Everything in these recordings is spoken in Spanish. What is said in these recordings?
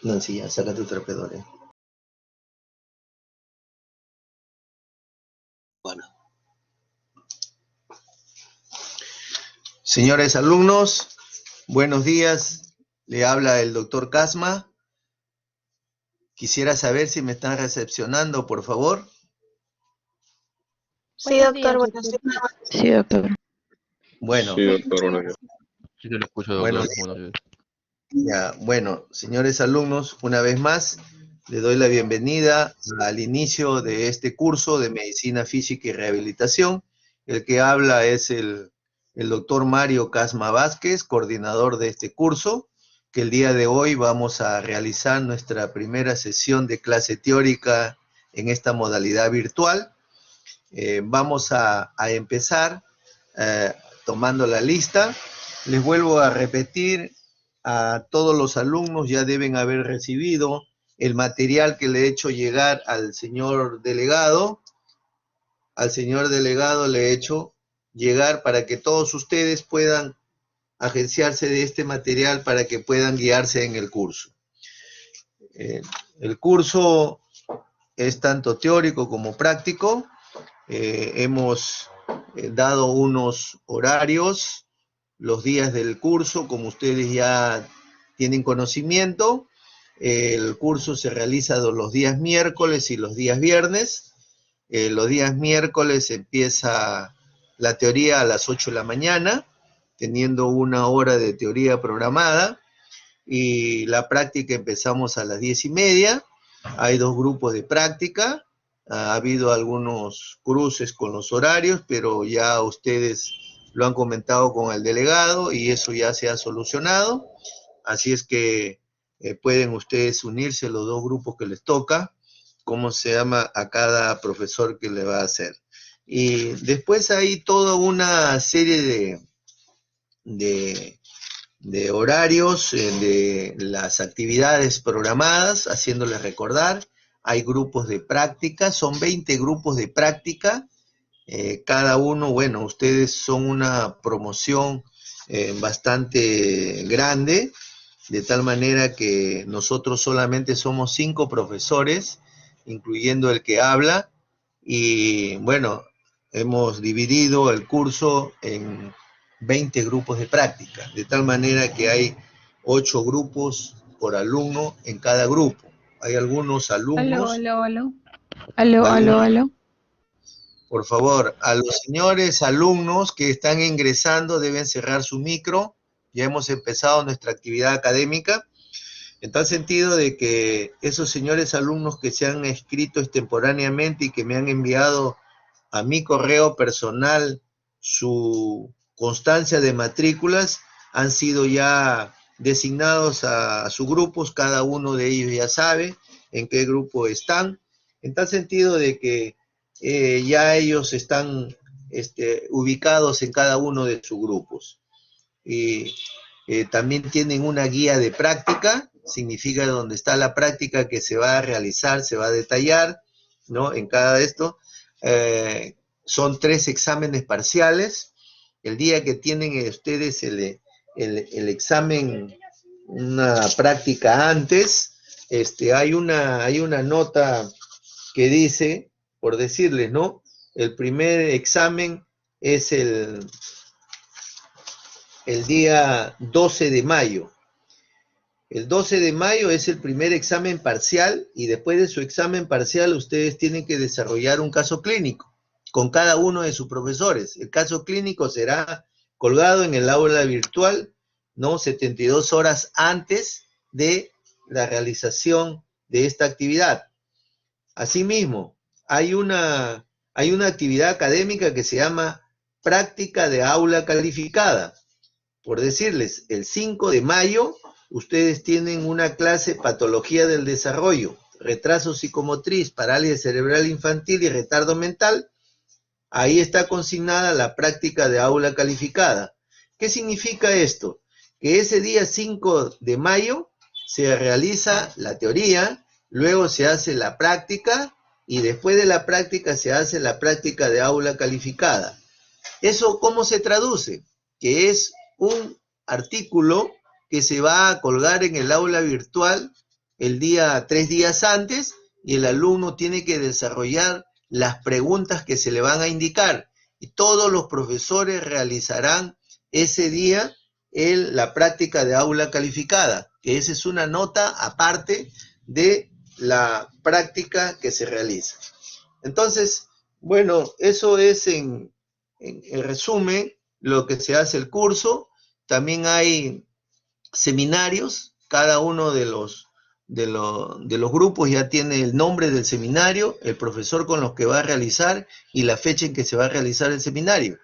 Nancy, ya, saca tu trapeador. Bueno. Señores alumnos, buenos días. Le habla el doctor Casma. Quisiera saber si me están recepcionando, por favor. Sí, doctor, buenos días. Sí, doctor. Bueno, Sí, doctor, buenos días. Sí, te lo escucho, doctor. Buenos Buenos días. ya, bueno, señores alumnos, una vez más, les doy la bienvenida al inicio de este curso de Medicina Física y Rehabilitación. El que habla es el doctor Mario Casma Vázquez, coordinador de este curso, que el día de hoy vamos a realizar nuestra primera sesión de clase teórica en esta modalidad virtual. Vamos a empezar tomando la lista. Les vuelvo a repetir, a todos los alumnos ya deben haber recibido el material que le he hecho llegar al señor delegado. Al señor delegado le he hecho llegar para que todos ustedes puedan agenciarse de este material para que puedan guiarse en el curso. El curso es tanto teórico como práctico. Hemos dado unos horarios, los días del curso, como ustedes ya tienen conocimiento. El curso se realiza los días miércoles y los días viernes. Los días miércoles empieza la teoría a las 8 de la mañana, teniendo una hora de teoría programada, y la práctica empezamos a las 10:30. Hay 2 grupos de práctica. Ha habido algunos cruces con los horarios, pero ya ustedes lo han comentado con el delegado y eso ya se ha solucionado. Así es que pueden ustedes unirse los 2 grupos que les toca, cómo se llama a cada profesor que le va a hacer. Y después hay toda una serie de horarios, de las actividades programadas, haciéndoles recordar. Hay grupos de práctica, son 20 grupos de práctica, cada uno, bueno, ustedes son una promoción bastante grande, de tal manera que nosotros solamente somos 5 profesores, incluyendo el que habla, y bueno, hemos dividido el curso en 20 grupos de práctica, de tal manera que hay 8 grupos por alumno en cada grupo. Hay algunos alumnos... Aló. Por favor, a los señores alumnos que están ingresando deben cerrar su micro. Ya hemos empezado nuestra actividad académica, en tal sentido de que esos señores alumnos que se han inscrito extemporáneamente y que me han enviado a mi correo personal su constancia de matrículas han sido ya designados a sus grupos. Cada uno de ellos ya sabe en qué grupo están, en tal sentido de que ya ellos están ubicados en cada uno de sus grupos. Y también tienen una guía de práctica, significa donde está la práctica que se va a realizar, se va a detallar, ¿no? En cada de esto. Son 3 exámenes parciales. El día que tienen ustedes el examen, una práctica antes, hay una nota que dice, por decirles, ¿no? El primer examen es el día 12 de mayo. El 12 de mayo es el primer examen parcial y después de su examen parcial ustedes tienen que desarrollar un caso clínico con cada uno de sus profesores. El caso clínico será colgado en el aula virtual, ¿no? 72 horas antes de la realización de esta actividad. Asimismo, hay una actividad académica que se llama práctica de aula calificada. Por decirles, el 5 de mayo ustedes tienen una clase patología del desarrollo, retraso psicomotriz, parálisis cerebral infantil y retardo mental. Ahí está consignada la práctica de aula calificada. ¿Qué significa esto? Que ese día 5 de mayo se realiza la teoría, luego se hace la práctica y después de la práctica se hace la práctica de aula calificada. ¿Eso cómo se traduce? Que es un artículo que se va a colgar en el aula virtual 3 días antes, y el alumno tiene que desarrollar las preguntas que se le van a indicar. Y todos los profesores realizarán ese día la práctica de aula calificada, que esa es una nota aparte de la práctica que se realiza. Entonces, bueno, eso es en resumen lo que se hace el curso. También hay seminarios, cada uno de los grupos ya tiene el nombre del seminario, el profesor con los que va a realizar y la fecha en que se va a realizar el seminario.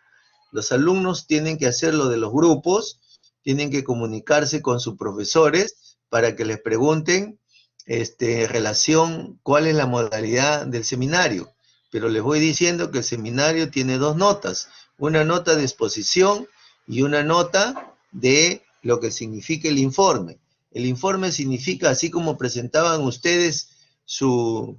Los alumnos tienen que hacer lo de los grupos, tienen que comunicarse con sus profesores para que les pregunten en relación cuál es la modalidad del seminario. Pero les voy diciendo que el seminario tiene 2 notas, una nota de exposición y una nota de lo que significa el informe. El informe significa, así como presentaban ustedes su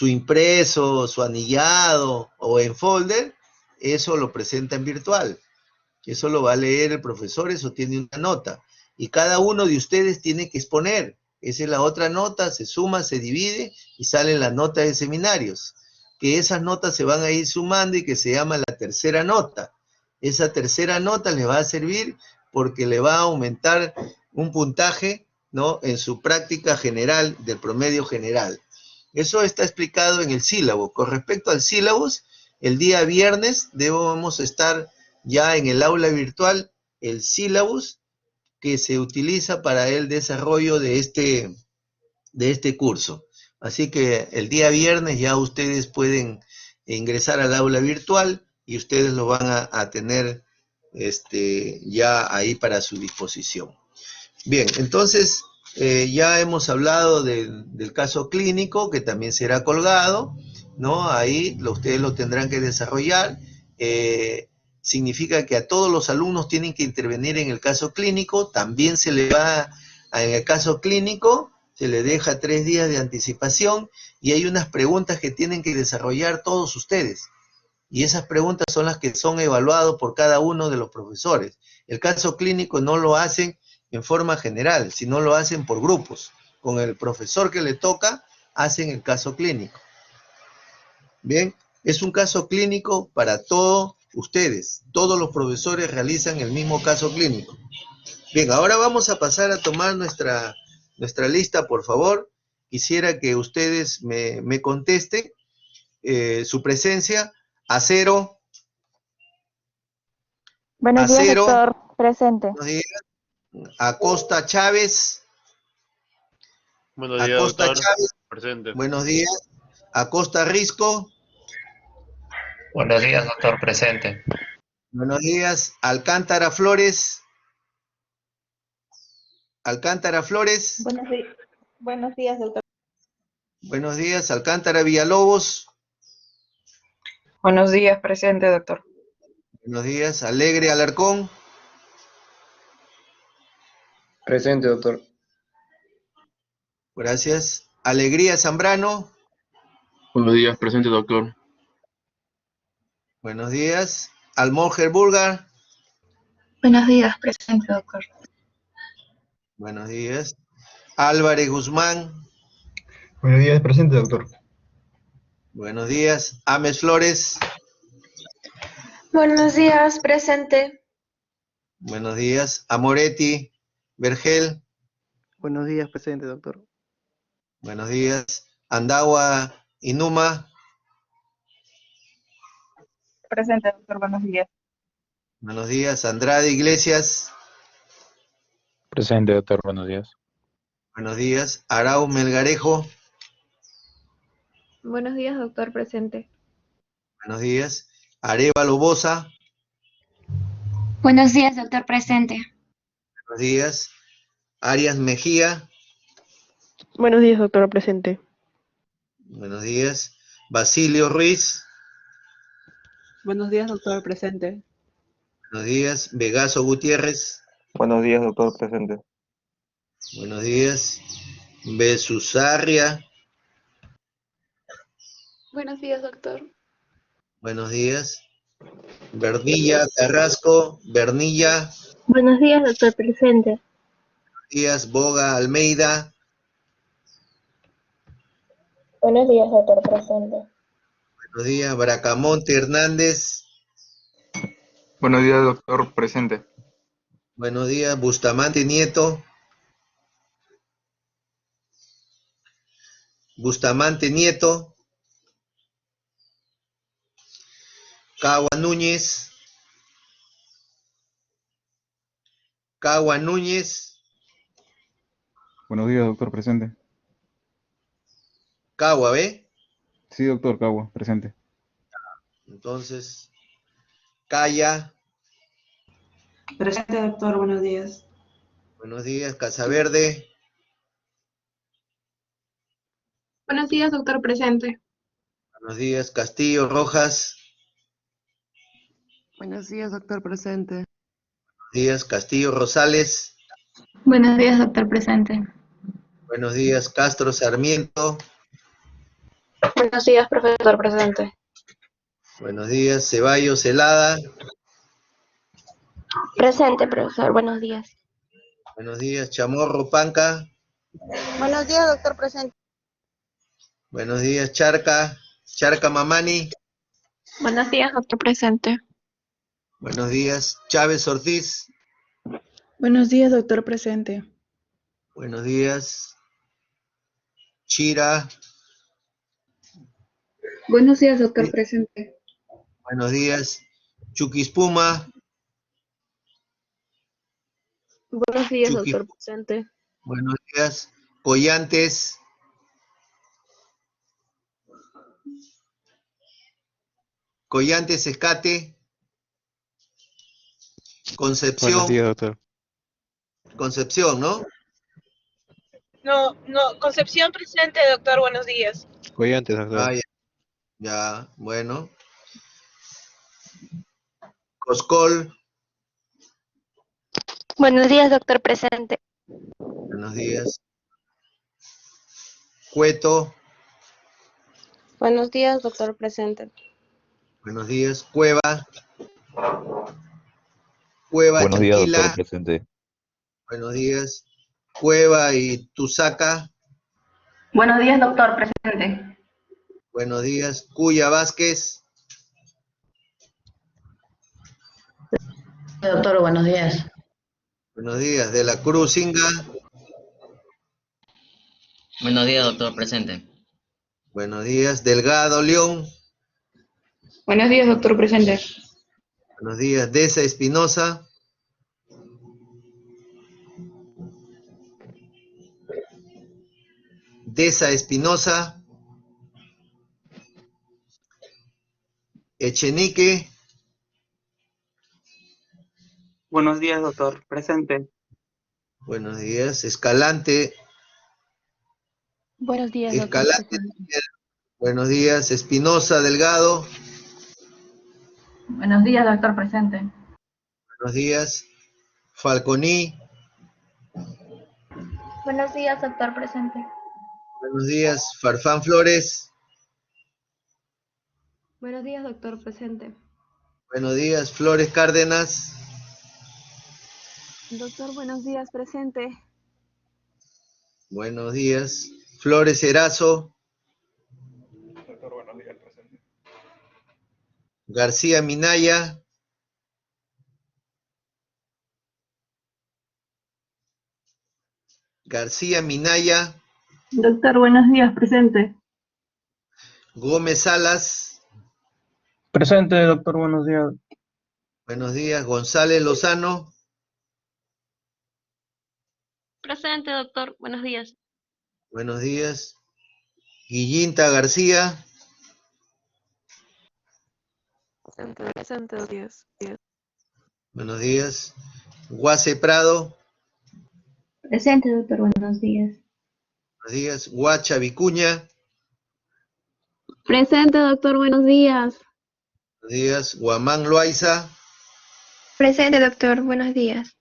impreso, su anillado o en folder, eso lo presenta en virtual. Eso lo va a leer el profesor, eso tiene una nota. Y cada uno de ustedes tiene que exponer. Esa es la otra nota, se suma, se divide y salen las notas de seminarios. Que esas notas se van a ir sumando y que se llama la tercera nota. Esa tercera nota les va a servir porque le va a aumentar un puntaje, ¿no?, en su práctica general del promedio general. Eso está explicado en el sílabo. Con respecto al sílabus, el día viernes debemos estar ya en el aula virtual el sílabus que se utiliza para el desarrollo de este curso. Así que el día viernes ya ustedes pueden ingresar al aula virtual y ustedes lo van a tener ya ahí para su disposición. Bien, entonces ya hemos hablado del caso clínico que también será colgado, ¿no? Ahí ustedes lo tendrán que desarrollar. Significa que a todos los alumnos tienen que intervenir en el caso clínico. También se le va, en el caso clínico, se le deja 3 días de anticipación y hay unas preguntas que tienen que desarrollar todos ustedes. Y esas preguntas son las que son evaluadas por cada uno de los profesores. El caso clínico no lo hacen en forma general, sino lo hacen por grupos. Con el profesor que le toca, hacen el caso clínico. Bien, es un caso clínico para todos ustedes. Todos los profesores realizan el mismo caso clínico. Bien, ahora vamos a pasar a tomar nuestra lista, por favor. Quisiera que ustedes me contesten su presencia. Acero. Buenos días, Acero. doctor. Presente. Buenos días. Acosta Chávez. Buenos días, Acosta doctor. Chávez. Presente. Buenos días. Acosta Risco. Buenos días, doctor, presente. Buenos días. Alcántara Flores. Alcántara Flores. Buenos días, doctor. Buenos días. Alcántara Villalobos. Buenos días, presente, doctor. Buenos días. Alegre Alarcón. Presente, doctor. Gracias. Alegría Zambrano. Buenos días, presente, doctor. Buenos días. Almóger Bulgar. Buenos días, presente, doctor. Buenos días. Álvarez Guzmán. Buenos días, presente, doctor. Buenos días. Ames Flores. Buenos días, presente. Buenos días. Amoretti Vergel. Buenos días, presente, doctor. Buenos días. Andagua Inuma. Presente, doctor. Buenos días. Buenos días. Andrade Iglesias. Presente, doctor. Buenos días. Buenos días. Arauz Melgarejo. Buenos días, doctor, presente. Buenos días. Arévalo Boza. Buenos días, doctor, presente. Buenos días. Arias Mejía. Buenos días, doctor, presente. Buenos días. Basilio Ruiz. Buenos días, doctor, presente. Buenos días. Vegaso Gutiérrez. Buenos días, doctor, presente. Buenos días. Besusarria. Buenos días, doctor. Buenos días. Bernilla Carrasco. Bernilla. Buenos días, doctor, presente. Buenos días, Boga Almeida. Buenos días, doctor presente. Buenos días, Bracamonte Hernández. Buenos días, doctor presente. Buenos días, Bustamante Nieto. Bustamante Nieto. Cagua Núñez. Cagua Núñez. Buenos días, doctor presente. Cagua, ¿ve? Sí, doctor, Cagua, presente. Entonces, Calla. Presente, doctor. Buenos días. Buenos días, Casaverde. Buenos días, doctor presente. Buenos días, Castillo Rojas. Buenos días, doctor presente. Buenos días, Castillo Rosales. Buenos días, doctor presente. Buenos días, Castro Sarmiento. Buenos días, profesor presente. Buenos días, Ceballos Celada. Presente, profesor. Buenos días. Buenos días, Chamorro Panca. Buenos días, doctor presente. Buenos días, Charca Mamani. Buenos días, doctor presente. Buenos días, Chávez Ortiz. Buenos días, doctor presente. Buenos días, Chira. Buenos días, doctor presente. Buenos días, Chuquispuma. Buenos días, Chuquis- doctor presente. Buenos días, Collantes. Collantes Escate. Concepción. Buenos días, doctor. Concepción, ¿no? No, Concepción presente, doctor, buenos días. Collantes, doctor. Ah, ya, bueno. Coscol. Buenos días, doctor presente. Buenos días. Cueto. Buenos días, doctor presente. Buenos días. Cueva. Cueva Buenos días, Chanquila. doctor presente. Buenos días. Cueva y Tusaca. Buenos días, doctor presente. Buenos días. Cuya Vázquez. Doctor, buenos días. Buenos días. De la Cruz Inga. Buenos días, doctor presente. Buenos días. Delgado León. Buenos días, doctor presente. Buenos días. Deza Espinosa. Deza Espinosa. Echenique. Buenos días, doctor presente. Buenos días. Escalante. Buenos días, doctor Escalante. presente. Buenos días. Espinosa Delgado. Buenos días, doctor presente. Buenos días. Falconí. Buenos días, doctor presente. Buenos días. Farfán Flores. Buenos días, doctor presente. Buenos días. Flores Cárdenas. Doctor, buenos días, presente. Buenos días. Flores Erazo. Doctor, buenos días, presente. García Minaya. García Minaya. Doctor, buenos días, presente. Gómez Salas. Presente, doctor, buenos días. Buenos días. González Lozano. Presente, doctor, buenos días. Buenos días. Guillinta García. Presente, buenos días. Buenos días. Guase Prado. Presente, doctor, buenos días. Buenos días. Guacha Vicuña. Presente, doctor, buenos días. Buenos días. Guamán Loaiza. Presente, doctor. Buenos días.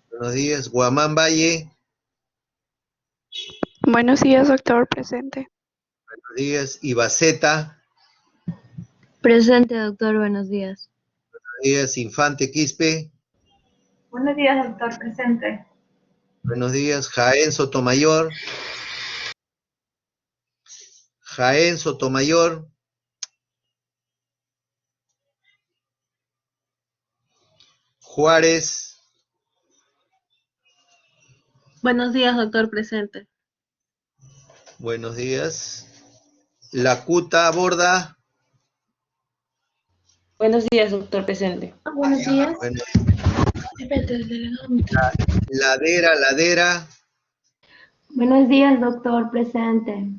Buenos días. Guamán Valle. Buenos días, doctor, presente. Buenos días. Ibaceta. Presente, doctor, buenos días. Buenos días. Infante Quispe. Buenos días, doctor presente. Buenos días, Jaén Sotomayor. Jaén Sotomayor. Juárez. Buenos días, doctor presente. Buenos días. Lacuta Borda. Buenos días, doctor presente. Buenos días. Bueno, Ladera. Buenos días, doctor presente.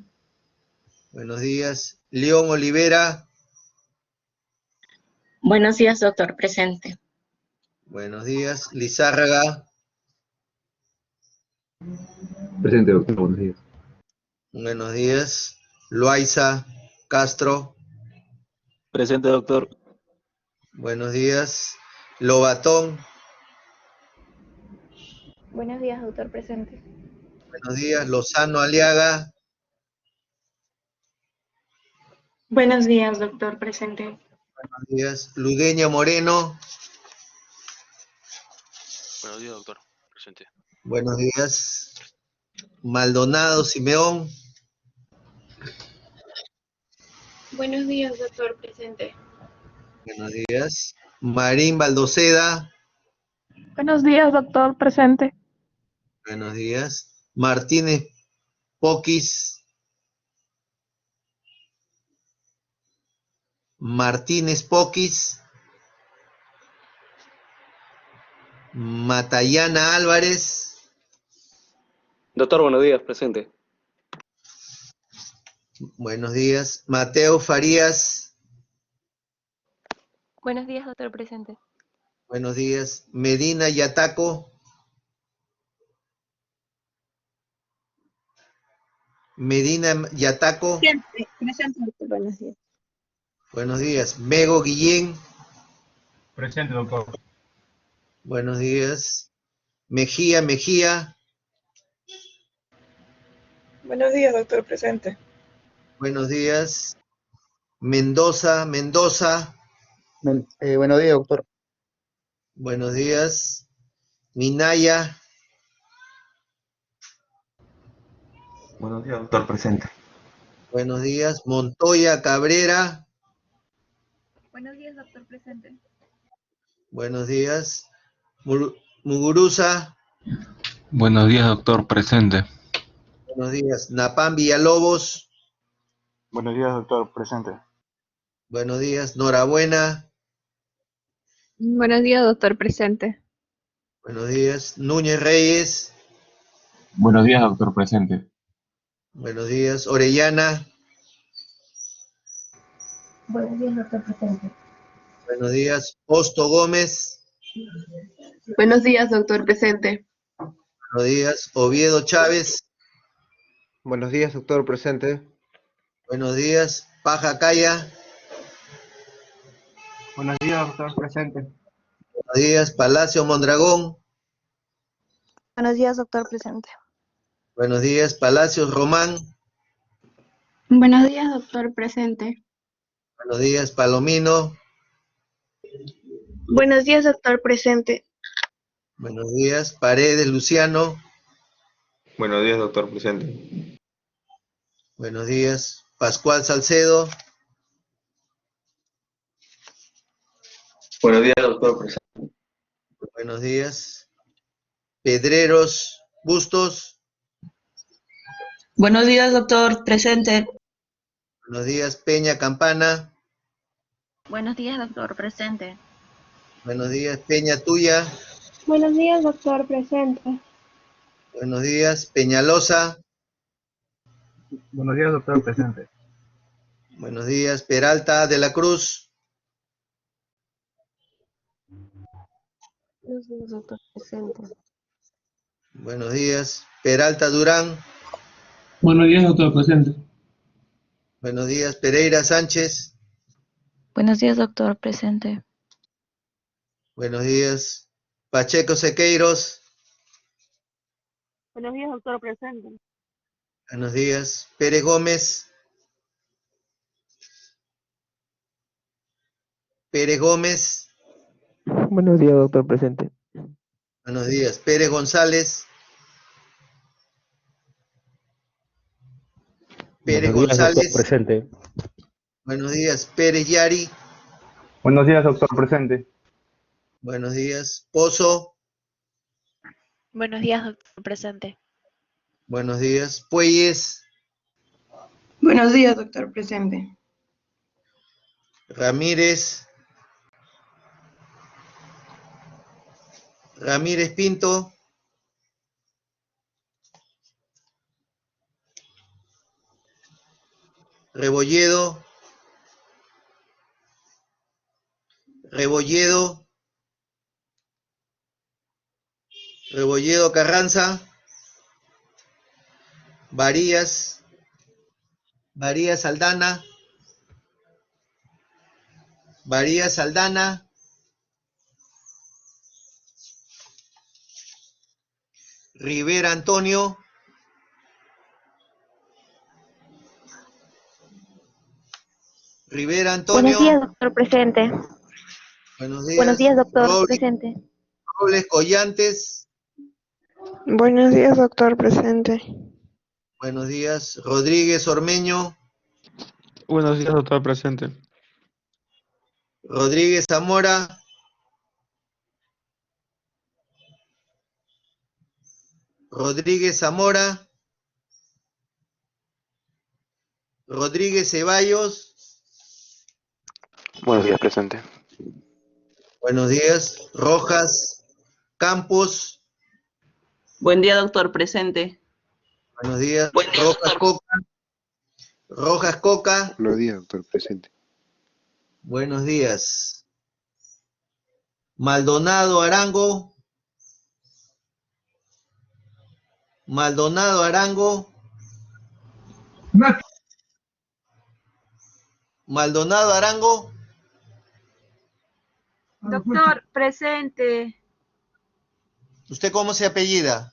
Buenos días. León Olivera. Buenos días, doctor presente. Buenos días. Lizárraga. Presente, doctor. Buenos días. Buenos días. Loaiza Castro. Presente, doctor. Buenos días. Lobatón. Buenos días, doctor presente. Buenos días. Lozano Aliaga. Buenos días, doctor presente. Buenos días. Ludeña Moreno. Buenos días, doctor. Presente. Buenos días. Maldonado Simeón. Buenos días, doctor presente. Buenos días. Marín Baldoceda. Buenos días, doctor presente. Buenos días. Martínez Poquis. Martínez Poquis. Matallana Álvarez. Doctor, buenos días. Presente. Buenos días. Mateo Farías. Buenos días, doctor presente. Buenos días. Medina Yataco. Medina Yataco. Presente, doctor. Buenos días. Buenos días. Mego Guillén. Presente, doctor. Buenos días. Mejía. Buenos días, doctor presente. Buenos días. Mendoza. Buenos días, doctor. Buenos días. Minaya. Buenos días, doctor. Presente. Buenos días. Montoya Cabrera. Buenos días, doctor presente. Buenos días. Muguruza. Buenos días, doctor presente. Buenos días. Napán Villalobos. Buenos días, doctor. Presente. Buenos días. Norabuena. Buenos días, doctor presente. Buenos días. Núñez Reyes. Buenos días, doctor presente. Buenos días. Orellana. Buenos días, doctor presente. Buenos días. Hosto Gómez. Buenos días, doctor presente. Buenos días. Oviedo Chávez. Buenos días, doctor presente. Buenos días. Paja Calla. Buenos días, doctor. Presente. Buenos días. Palacio Mondragón. Buenos días, doctor presente. Buenos días. Palacios Román. Buenos días, doctor presente. Buenos días. Palomino. Buenos días, doctor presente. Buenos días. Paredes Luciano. Buenos días, doctor. Presente. Buenos días. Pascual Salcedo. Buenos días, doctor. Presente. Buenos días. Pedreros Bustos. Buenos días, doctor presente. Buenos días. Peña Campana. Buenos días, doctor presente. Buenos días. Peña Tuya. Buenos días, doctor presente. Buenos días. Peñalosa. Buenos días, doctor. Presente. Buenos días. Peralta de la Cruz. Buenos días, doctor presente. Buenos días. Peralta Durán. Buenos días, doctor presente. Buenos días. Pereira Sánchez. Buenos días, doctor presente. Buenos días. Pacheco Sequeiros. Buenos días, doctor presente. Buenos días. Pérez Gómez. Pérez Gómez. Buenos días, doctor presente. Buenos días. Pérez González. Pérez Buenos días, doctor González. presente. Buenos días. Pérez Yari. Buenos días, doctor presente. Buenos días. Pozo. Buenos días, doctor presente. Buenos días. Pueyes. Buenos días, doctor presente. Ramírez. Ramírez Pinto. Rebolledo. Rebolledo. Rebolledo Carranza. Varías. Varías Aldana. Varías Aldana. Rivera Antonio. Rivera Antonio. Buenos días, doctor presente. Buenos días. Buenos días, doctor Robles, presente. Robles Collantes. Buenos días, doctor presente. Buenos días. Rodríguez Ormeño. Buenos días, doctor presente. Rodríguez Zamora. Rodríguez Zamora. Rodríguez Ceballos. Buenos días, presente. Buenos días. Rojas Campos. Buen día, doctor presente. Buenos días. Rojas Coca. Rojas Coca. Buenos días, doctor presente. Buenos días. Maldonado Arango. Maldonado Arango. Maldonado Arango. Doctor presente. ¿Usted cómo se apellida?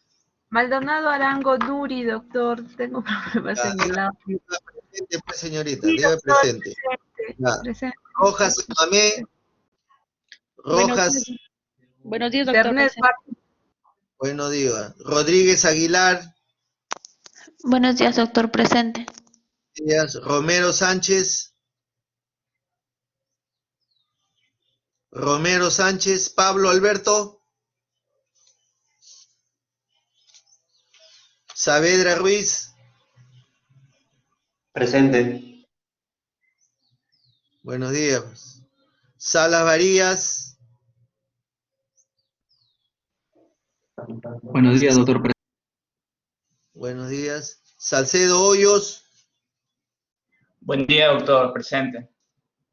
Maldonado Arango Duri, doctor. Tengo problemas Ya, en el lado. presente, pues, señorita, Sí, diga doctor, presente. Ya. presente. Rojas Mamé. Rojas. Buenos días, doctor Internet, presente. Buenos días. Rodríguez Aguilar. Buenos días, doctor presente. Días. Romero Sánchez. Romero Sánchez. Pablo Alberto. Saavedra Ruiz. Presente. Buenos días. Salas Varías. Buenos días, doctor presente. Buenos días. Salcedo Hoyos. Buen día, doctor presente.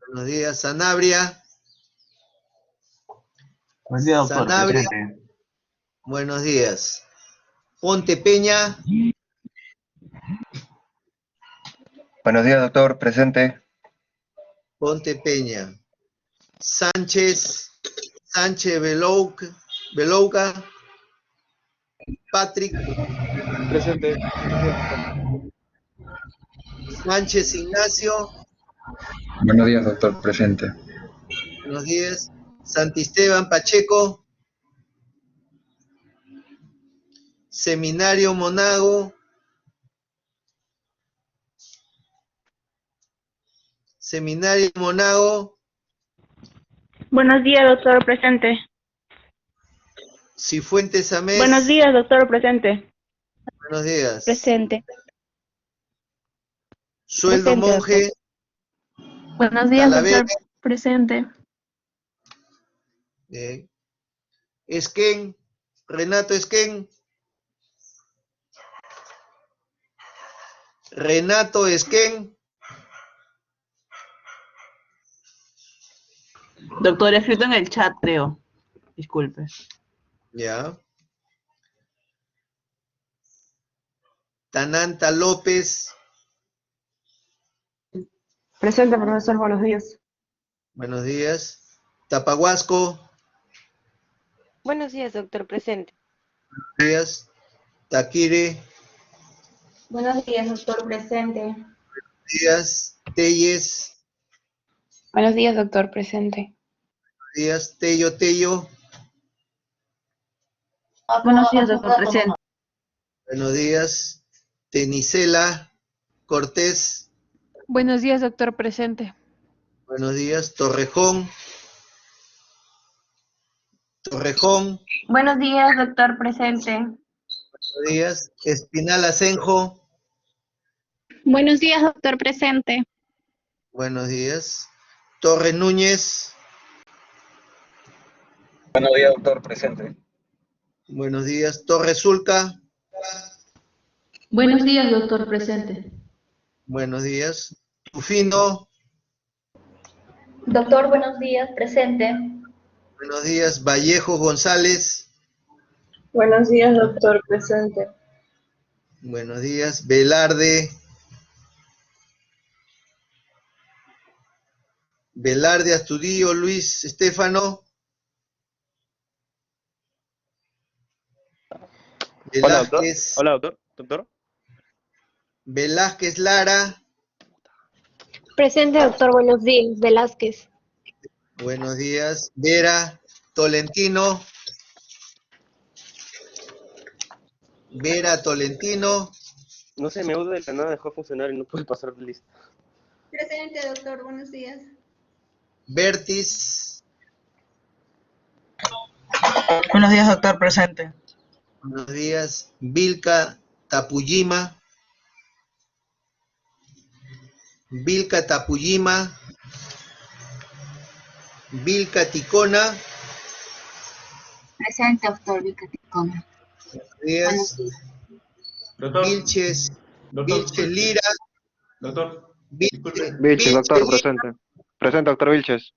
Buenos días. Sanabria. Buen día, doctor Sanabria. presente. Buenos días. Ponte Peña. Buenos días, doctor presente. Ponte Peña. Sánchez. Sánchez Belouca. Patrick. Presente. Sánchez Ignacio. Buenos días, doctor presente. Buenos días. Santisteban Pacheco. Seminario Monago. Seminario Monago. Buenos días, doctor presente. Cifuentes Amés. Buenos días, doctor presente. Buenos días. Presente. Sueldo Presente, Monje. Buenos días, Talavera. doctor presente. Bien. Esquén. Renato Esquén. Renato Esquén. Doctor, escrito en el chat, creo. Disculpe. Ya. Tananta López. Presente, profesor, buenos días. Buenos días. Tapahuasco. Buenos días, doctor presente. Buenos días. Taquire. Buenos días, doctor presente. Buenos días. Telles. Buenos días, doctor presente. Buenos días. Tello. Buenos días, doctor presente. Buenos días. Tenicela. Cortés. Buenos días, doctor presente. Buenos días. Torrejón. Torrejón. Buenos días, doctor presente. Buenos días. Espinal Asenjo. Buenos días, doctor presente. Buenos días. Torres Núñez. Buenos días, doctor, presente. Buenos días. Torres Zulca. Buenos días, doctor presente. Buenos días. Tufino. Doctor, buenos días, presente. Buenos días. Vallejo González. Buenos días, doctor presente. Buenos días. Velarde. Velarde Astudillo Luis Estefano. Velázquez. Hola, doctor. ¿Doctor? Velázquez Lara. Presente, doctor, buenos días, Velázquez. Buenos días. Vera Tolentino. Vera Tolentino. No sé, mi audio del canal dejó de funcionar y no pude pasar de lista. Presente, doctor. Buenos días. Bertis. Buenos días, doctor presente. Buenos días. Vilca Tapuyima. Vilca Tapuyima. Vilca Ticona. Presente, doctor Vicaticona. Buenos días. Doctor. Vilches. Vilches Lira. Doctor. Vilches, doctor, presente. Presente, doctor Vilches.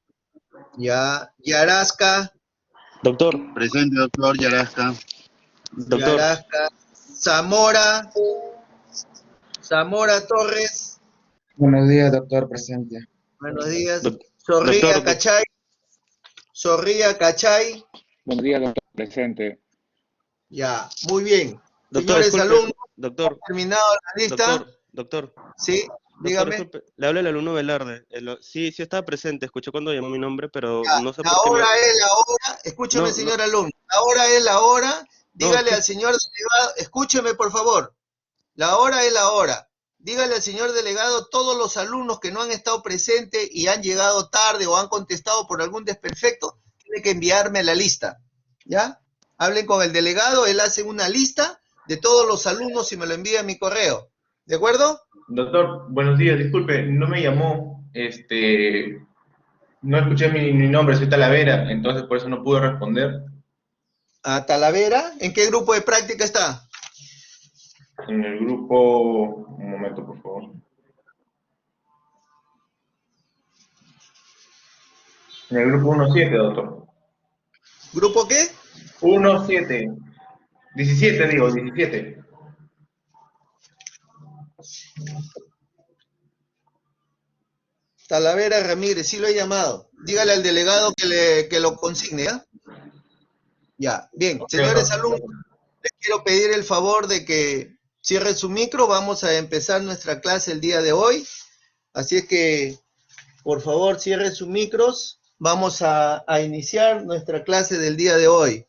Ya. Yarasca. Doctor. Presente, doctor Yarasca. Doctor. Yarasca. Zamora. Zamora Torres. Buenos días, doctor, presente. Buenos días. Doc- Zorrilla doctor. Cachay. Zorrilla Cachay. Buenos días, doctor, presente. Ya, muy bien. Doctor, Señores disculpe, alumnos, doctor. terminado la lista. Doctor. Sí, Doctor, dígame. disculpe, le habla el alumno Velarde. Sí estaba presente, escuché cuando llamó mi nombre, pero Ya, no sé la por qué hora es la hora. Escúcheme, No, señor alumno. La hora es la hora. Dígale sí. al señor delegado, escúcheme por favor. La hora es la hora. Dígale al señor delegado, todos los alumnos que no han estado presentes y han llegado tarde o han contestado por algún desperfecto, tiene que enviarme la lista. ¿Ya? Hablen con el delegado, él hace una lista de todos los alumnos y me lo envía a mi correo. ¿De acuerdo? Doctor, buenos días, disculpe, no me llamó, no escuché mi nombre, soy Talavera, entonces por eso no pude responder. ¿A Talavera? ¿En qué grupo de práctica está? En el grupo, un momento por favor. En el grupo 17, doctor. ¿Grupo qué? 17. 17 digo, 17. Talavera Ramírez, sí lo he llamado. Dígale al delegado que lo consigne, ¿ya? Ya, bien. Señores alumnos, les quiero pedir el favor de que cierren su micro. Vamos a empezar nuestra clase el día de hoy. Así es que, por favor, cierren sus micros. Vamos a iniciar nuestra clase del día de hoy.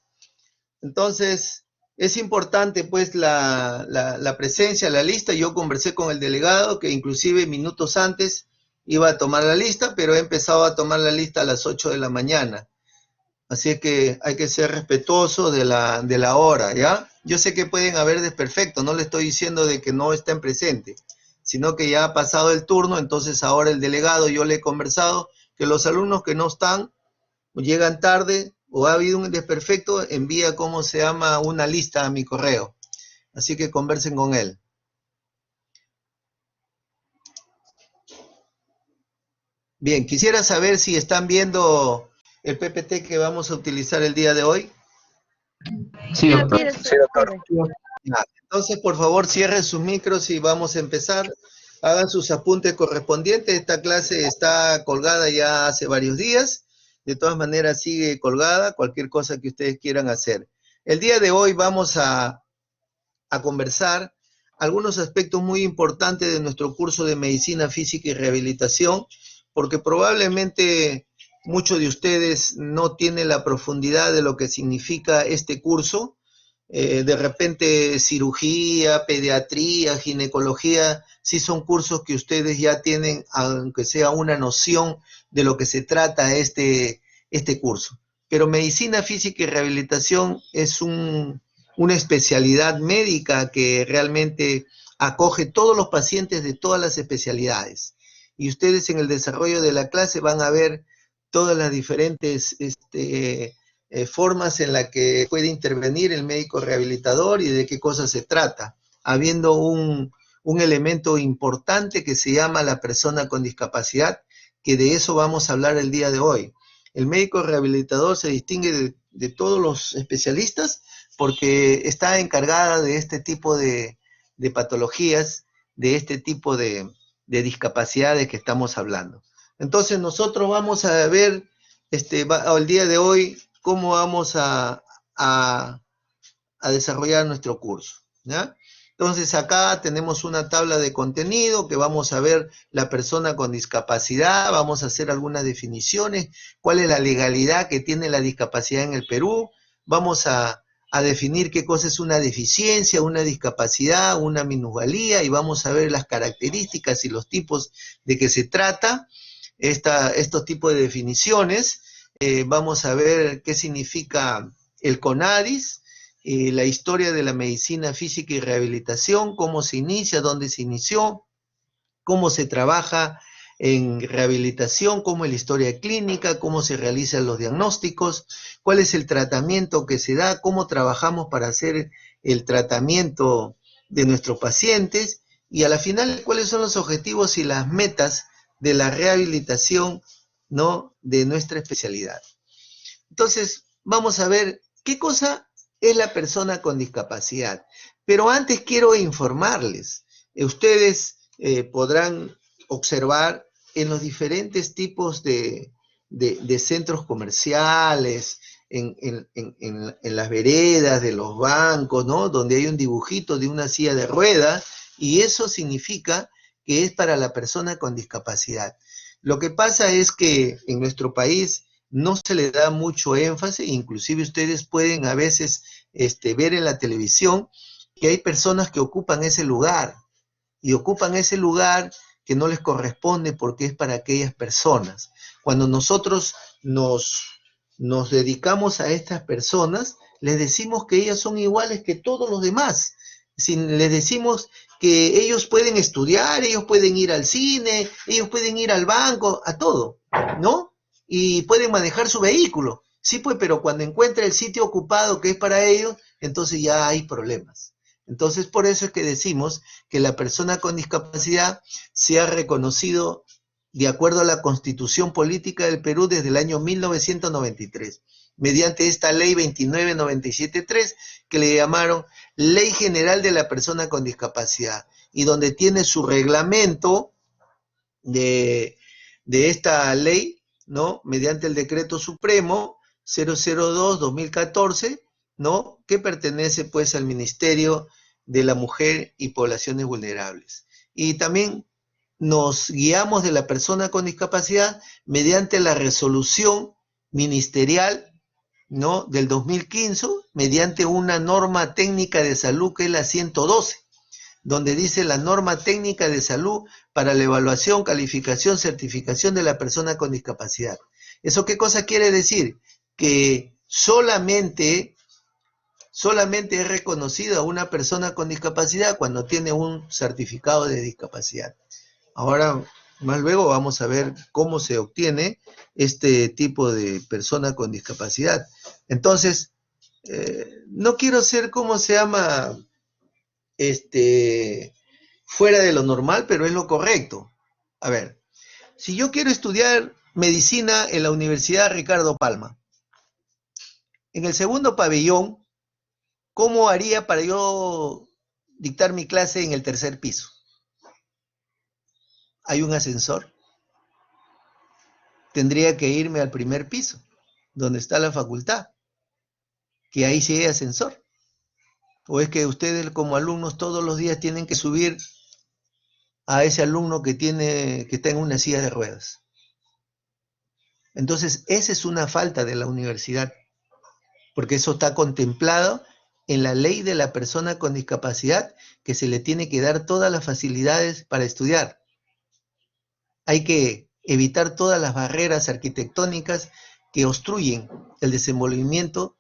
Entonces, es importante pues la presencia, la lista. Yo conversé con el delegado que inclusive minutos antes iba a tomar la lista, pero he empezado a tomar la lista a las 8 de la mañana. Así que hay que ser respetuoso de la hora, ¿ya? Yo sé que pueden haber desperfectos, no le estoy diciendo de que no estén presentes, sino que ya ha pasado el turno, entonces ahora el delegado, yo le he conversado que los alumnos que no están, o llegan tarde, o ha habido un desperfecto, envía, ¿cómo se llama?, una lista a mi correo. Así que conversen con él. Bien, quisiera saber si están viendo el PPT que vamos a utilizar el día de hoy. Sí, doctor. Sí, doctor. Ya, entonces, por favor, cierren sus micros y vamos a empezar. Hagan sus apuntes correspondientes. Esta clase está colgada ya hace varios días. De todas maneras, sigue colgada cualquier cosa que ustedes quieran hacer. El día de hoy vamos a conversar algunos aspectos muy importantes de nuestro curso de Medicina Física y Rehabilitación, porque probablemente muchos de ustedes no tienen la profundidad de lo que significa este curso. de repente cirugía, pediatría, ginecología, sí son cursos que ustedes ya tienen, aunque sea una noción de lo que se trata este curso. Pero medicina física y rehabilitación es una especialidad médica que realmente acoge todos los pacientes de todas las especialidades. Y ustedes en el desarrollo de la clase van a ver todas las diferentes formas en las que puede intervenir el médico rehabilitador y de qué cosa se trata, habiendo un elemento importante que se llama la persona con discapacidad, que de eso vamos a hablar el día de hoy. El médico rehabilitador se distingue de todos los especialistas porque está encargada de este tipo de patologías, de este tipo de discapacidades que estamos hablando. Entonces nosotros vamos a ver el día de hoy cómo vamos a desarrollar nuestro curso, ¿ya? Entonces acá tenemos una tabla de contenido que vamos a ver la persona con discapacidad, vamos a hacer algunas definiciones, cuál es la legalidad que tiene la discapacidad en el Perú, vamos a definir qué cosa es una deficiencia, una discapacidad, una minusvalía, y vamos a ver las características y los tipos de que se trata, estos tipos de definiciones. Vamos a ver qué significa el CONADIS, la historia de la medicina física y rehabilitación, cómo se inicia, dónde se inició, cómo se trabaja en rehabilitación, cómo es la historia clínica, cómo se realizan los diagnósticos, cuál es el tratamiento que se da, cómo trabajamos para hacer el tratamiento de nuestros pacientes, y a la final cuáles son los objetivos y las metas de la rehabilitación, ¿no?, de nuestra especialidad. Entonces, vamos a ver qué cosa es la persona con discapacidad. Pero antes quiero informarles, ustedes podrán observar en los diferentes tipos de centros comerciales, en las veredas de los bancos, ¿no?, donde hay un dibujito de una silla de ruedas, y eso significa que es para la persona con discapacidad. Lo que pasa es que en nuestro país no se le da mucho énfasis, inclusive ustedes pueden a veces ver en la televisión que hay personas que ocupan ese lugar, y ocupan ese lugar que no les corresponde porque es para aquellas personas. Cuando nosotros nos dedicamos a estas personas, les decimos que ellas son iguales que todos los demás. Les decimos que ellos pueden estudiar, ellos pueden ir al cine, ellos pueden ir al banco, a todo, ¿no? Y pueden manejar su vehículo. Sí, pues, pero cuando encuentra el sitio ocupado que es para ellos, entonces ya hay problemas. Entonces, por eso es que decimos que la persona con discapacidad se ha reconocido de acuerdo a la Constitución Política del Perú desde el año 1993, mediante esta ley 29973, que le llamaron Ley General de la Persona con Discapacidad, y donde tiene su reglamento de esta ley, ¿no?, mediante el Decreto Supremo 002-2014, ¿no?, que pertenece pues al Ministerio de la Mujer y Poblaciones Vulnerables. Y también nos guiamos de la persona con discapacidad mediante la resolución ministerial, ¿no?, del 2015, mediante una norma técnica de salud que es la 112, donde dice la norma técnica de salud para la evaluación, calificación, certificación de la persona con discapacidad. ¿Eso qué cosa quiere decir? Que solamente es reconocida una persona con discapacidad cuando tiene un certificado de discapacidad. Ahora, más luego vamos a ver cómo se obtiene este tipo de persona con discapacidad. Entonces, no quiero ser, ¿cómo se llama?, fuera de lo normal, pero es lo correcto. A ver, si yo quiero estudiar medicina en la Universidad Ricardo Palma, en el segundo pabellón, ¿cómo haría para yo dictar mi clase en el tercer piso? ¿Hay un ascensor? Tendría que irme al primer piso, donde está la facultad, que ahí sí hay ascensor. ¿O es que ustedes como alumnos todos los días tienen que subir a ese alumno que está en una silla de ruedas? Entonces, esa es una falta de la universidad, porque eso está contemplado en la ley de la persona con discapacidad que se le tiene que dar todas las facilidades para estudiar. Hay que evitar todas las barreras arquitectónicas que obstruyen el desenvolvimiento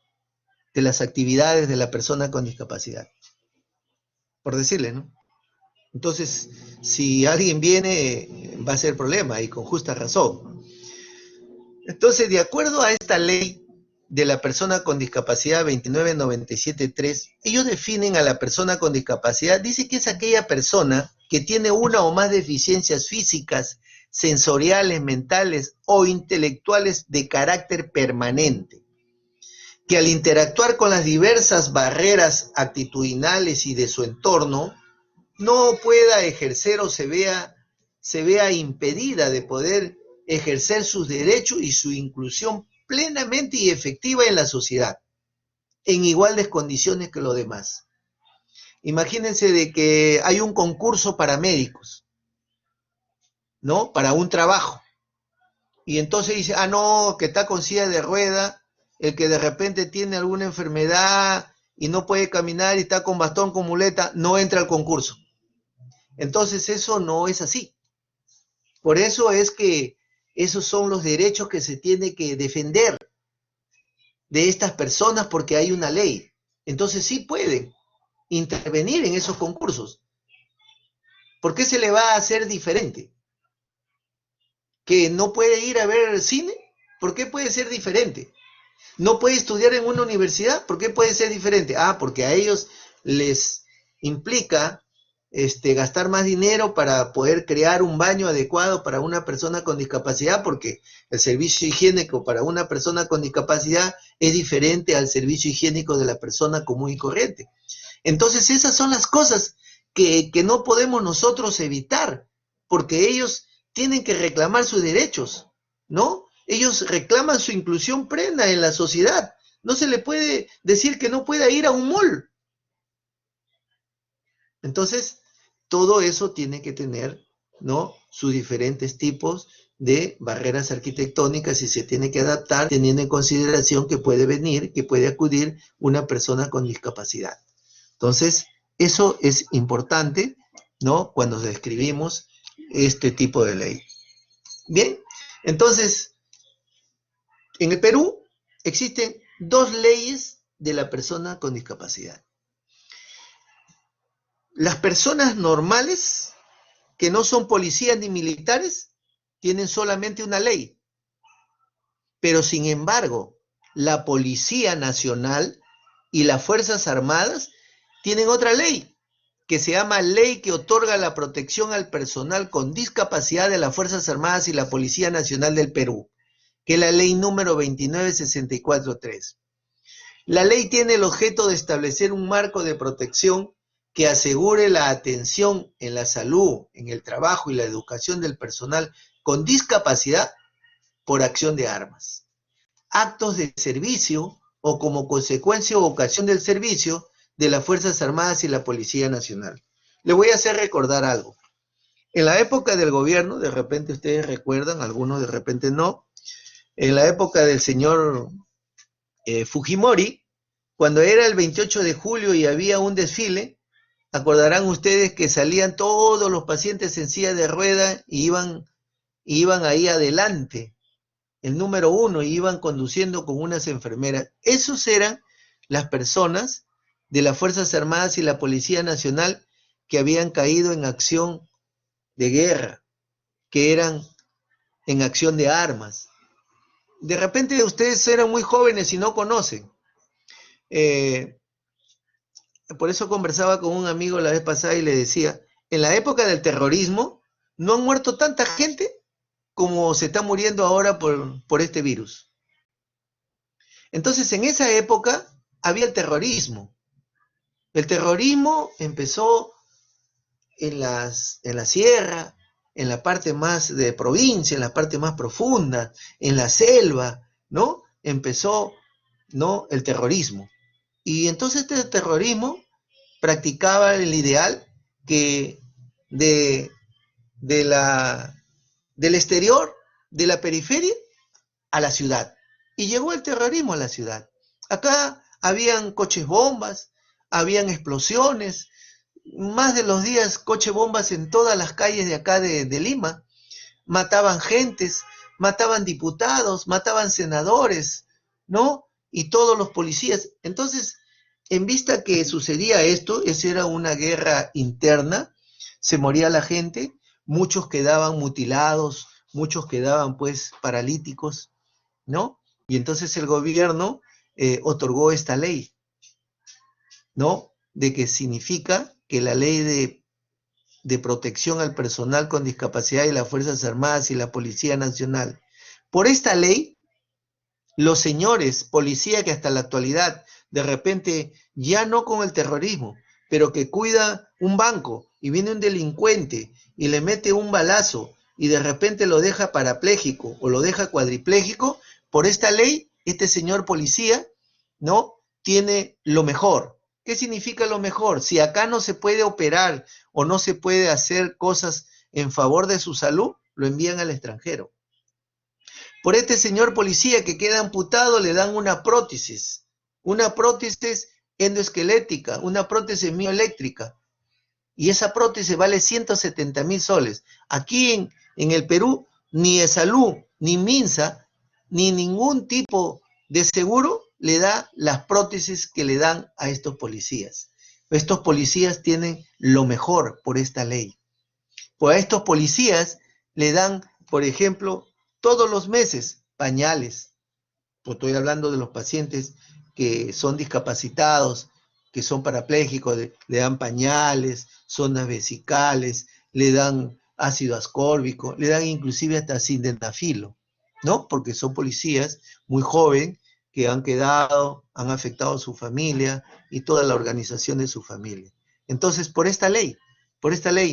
de las actividades de la persona con discapacidad. Por decirle, ¿no? Entonces, si alguien viene, va a ser problema, y con justa razón. Entonces, de acuerdo a esta ley de la persona con discapacidad 2997.3, ellos definen a la persona con discapacidad, dice que es aquella persona que tiene una o más deficiencias físicas, sensoriales, mentales o intelectuales de carácter permanente, que al interactuar con las diversas barreras actitudinales y de su entorno, no pueda ejercer o se vea impedida de poder ejercer sus derechos y su inclusión plenamente y efectiva en la sociedad, en iguales condiciones que los demás. Imagínense de que hay un concurso para médicos, ¿no? Para un trabajo. Y entonces dice, no, que está con silla de rueda, el que de repente tiene alguna enfermedad y no puede caminar y está con bastón, con muleta, no entra al concurso. Entonces eso no es así. Por eso es que esos son los derechos que se tiene que defender de estas personas, porque hay una ley. Entonces sí pueden intervenir en esos concursos. ¿Por qué se le va a hacer diferente? ¿Que no puede ir a ver cine? ¿Por qué puede ser diferente? ¿No puede estudiar en una universidad? ¿Por qué puede ser diferente? Porque a ellos les implica gastar más dinero para poder crear un baño adecuado para una persona con discapacidad, porque el servicio higiénico para una persona con discapacidad es diferente al servicio higiénico de la persona común y corriente. Entonces esas son las cosas que no podemos nosotros evitar, porque ellos tienen que reclamar sus derechos, ¿no? Ellos reclaman su inclusión plena en la sociedad. No se le puede decir que no pueda ir a un mall. Entonces, todo eso tiene que tener, ¿no?, sus diferentes tipos de barreras arquitectónicas y se tiene que adaptar teniendo en consideración que puede venir, que puede acudir una persona con discapacidad. Entonces, eso es importante, ¿no?, cuando describimos este tipo de ley. Bien, entonces, en el Perú existen dos leyes de la persona con discapacidad. Las personas normales, que no son policías ni militares, tienen solamente una ley. Pero sin embargo, la Policía Nacional y las Fuerzas Armadas tienen otra ley, que se llama Ley que otorga la protección al personal con discapacidad de las Fuerzas Armadas y la Policía Nacional del Perú, que es la ley número 2964.3. La ley tiene el objeto de establecer un marco de protección que asegure la atención en la salud, en el trabajo y la educación del personal con discapacidad por acción de armas, actos de servicio o como consecuencia o ocasión del servicio de las Fuerzas Armadas y la Policía Nacional. Le voy a hacer recordar algo. En la época del gobierno, de repente ustedes recuerdan, algunos de repente no, en la época del señor Fujimori, cuando era el 28 de julio y había un desfile, acordarán ustedes que salían todos los pacientes en silla de rueda y iban ahí adelante, el número 1, y iban conduciendo con unas enfermeras. Esos eran las personas de las Fuerzas Armadas y la Policía Nacional que habían caído en acción de guerra, que eran en acción de armas. De repente ustedes eran muy jóvenes y no conocen. Por eso conversaba con un amigo la vez pasada y le decía, en la época del terrorismo no han muerto tanta gente como se está muriendo ahora por este virus. Entonces, en esa época había el terrorismo. El terrorismo empezó en la sierra, en la parte más de provincia, en la parte más profunda, en la selva, ¿no? Empezó, ¿no?, el terrorismo. Y entonces este terrorismo practicaba el ideal que del exterior, de la periferia, a la ciudad. Y llegó el terrorismo a la ciudad. Acá habían coches bombas, habían explosiones, más de los días coche bombas en todas las calles de acá de Lima, mataban gentes, mataban diputados, mataban senadores, ¿no? Y todos los policías. Entonces, en vista que sucedía esto, esa era una guerra interna, se moría la gente, muchos quedaban mutilados, muchos quedaban pues paralíticos, ¿no? Y entonces el gobierno otorgó esta ley, ¿no? De que significa que la ley de protección al personal con discapacidad y las Fuerzas Armadas y la Policía Nacional. Por esta ley, los señores policía que hasta la actualidad, de repente, ya no con el terrorismo, pero que cuida un banco y viene un delincuente y le mete un balazo y de repente lo deja parapléjico o lo deja cuadripléjico, por esta ley, este señor policía, ¿no? Tiene lo mejor. ¿Qué significa lo mejor? Si acá no se puede operar o no se puede hacer cosas en favor de su salud, lo envían al extranjero. Por este señor policía que queda amputado le dan una prótesis endoesquelética, una prótesis mioeléctrica, y esa prótesis vale 170.000 soles. Aquí en el Perú, ni Esalud, ni Minsa, ni ningún tipo de seguro le da las prótesis que le dan a estos policías. Estos policías tienen lo mejor por esta ley. Pues a estos policías le dan, por ejemplo, todos los meses pañales. Pues estoy hablando de los pacientes que son discapacitados, que son parapléjicos, le dan pañales, sondas vesicales, le dan ácido ascórbico, le dan inclusive hasta sildenafilo, ¿no? Porque son policías muy jóvenes que han afectado a su familia y toda la organización de su familia. Entonces, por esta ley,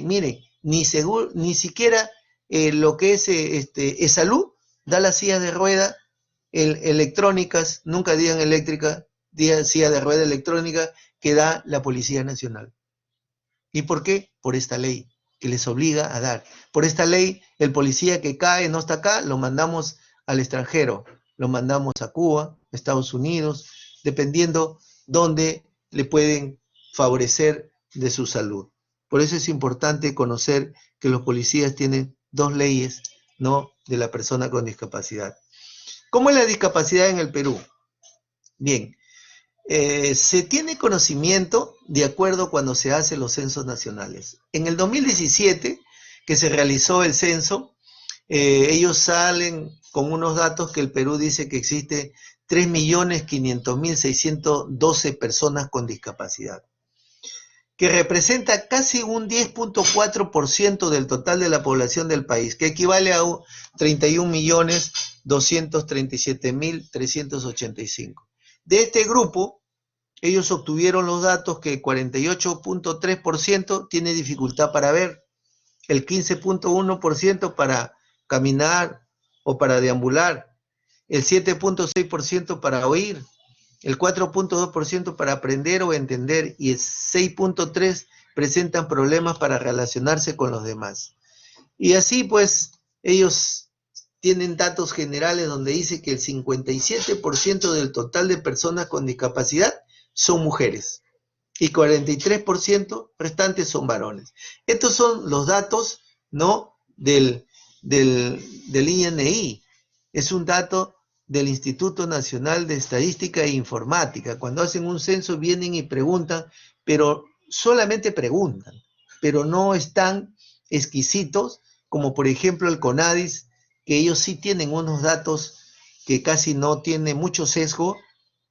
mire, ni siquiera lo que es salud, da las sillas de rueda electrónicas, nunca digan eléctrica, digan silla de rueda electrónica que da la Policía Nacional. ¿Y por qué? Por esta ley que les obliga a dar. Por esta ley, el policía que cae, no está acá, lo mandamos al extranjero, lo mandamos a Cuba, Estados Unidos, dependiendo dónde le pueden favorecer de su salud. Por eso es importante conocer que los policías tienen dos leyes, ¿no?, de la persona con discapacidad. ¿Cómo es la discapacidad en el Perú? Bien, se tiene conocimiento de acuerdo cuando se hacen los censos nacionales. En el 2017, que se realizó el censo, ellos salen con unos datos que el Perú dice que existe 3.500.612 personas con discapacidad, que representa casi un 10.4% del total de la población del país, que equivale a 31.237.385. De este grupo, ellos obtuvieron los datos que el 48.3% tiene dificultad para ver, el 15.1% para caminar o para deambular, el 7.6% para oír, el 4.2% para aprender o entender y el 6.3% presentan problemas para relacionarse con los demás. Y así pues ellos tienen datos generales donde dice que el 57% del total de personas con discapacidad son mujeres y 43% restantes son varones. Estos son los datos, ¿no?, del INI. Es un dato del Instituto Nacional de Estadística e Informática. Cuando hacen un censo vienen y preguntan, pero solamente preguntan, pero no están exquisitos, como por ejemplo el CONADIS, que ellos sí tienen unos datos que casi no tienen mucho sesgo,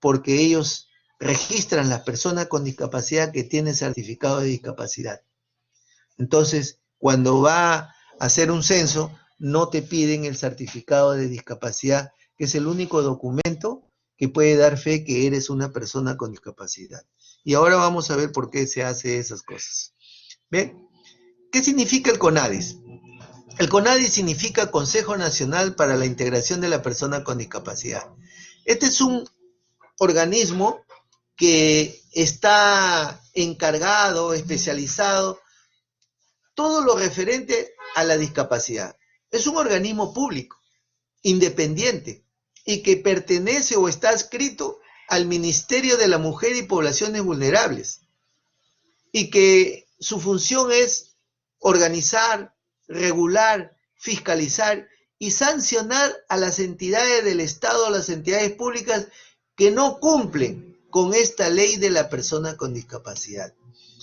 porque ellos registran las personas con discapacidad que tienen certificado de discapacidad. Entonces, cuando va a hacer un censo, no te piden el certificado de discapacidad, que es el único documento que puede dar fe que eres una persona con discapacidad. Y ahora vamos a ver por qué se hace esas cosas. ¿Ven? ¿Qué significa el CONADIS? El CONADIS significa Consejo Nacional para la Integración de la Persona con Discapacidad. Este es un organismo que está encargado, especializado, todo lo referente a la discapacidad. Es un organismo público, independiente, y que pertenece o está adscrito al Ministerio de la Mujer y Poblaciones Vulnerables, y que su función es organizar, regular, fiscalizar y sancionar a las entidades del Estado, a las entidades públicas que no cumplen con esta ley de la persona con discapacidad.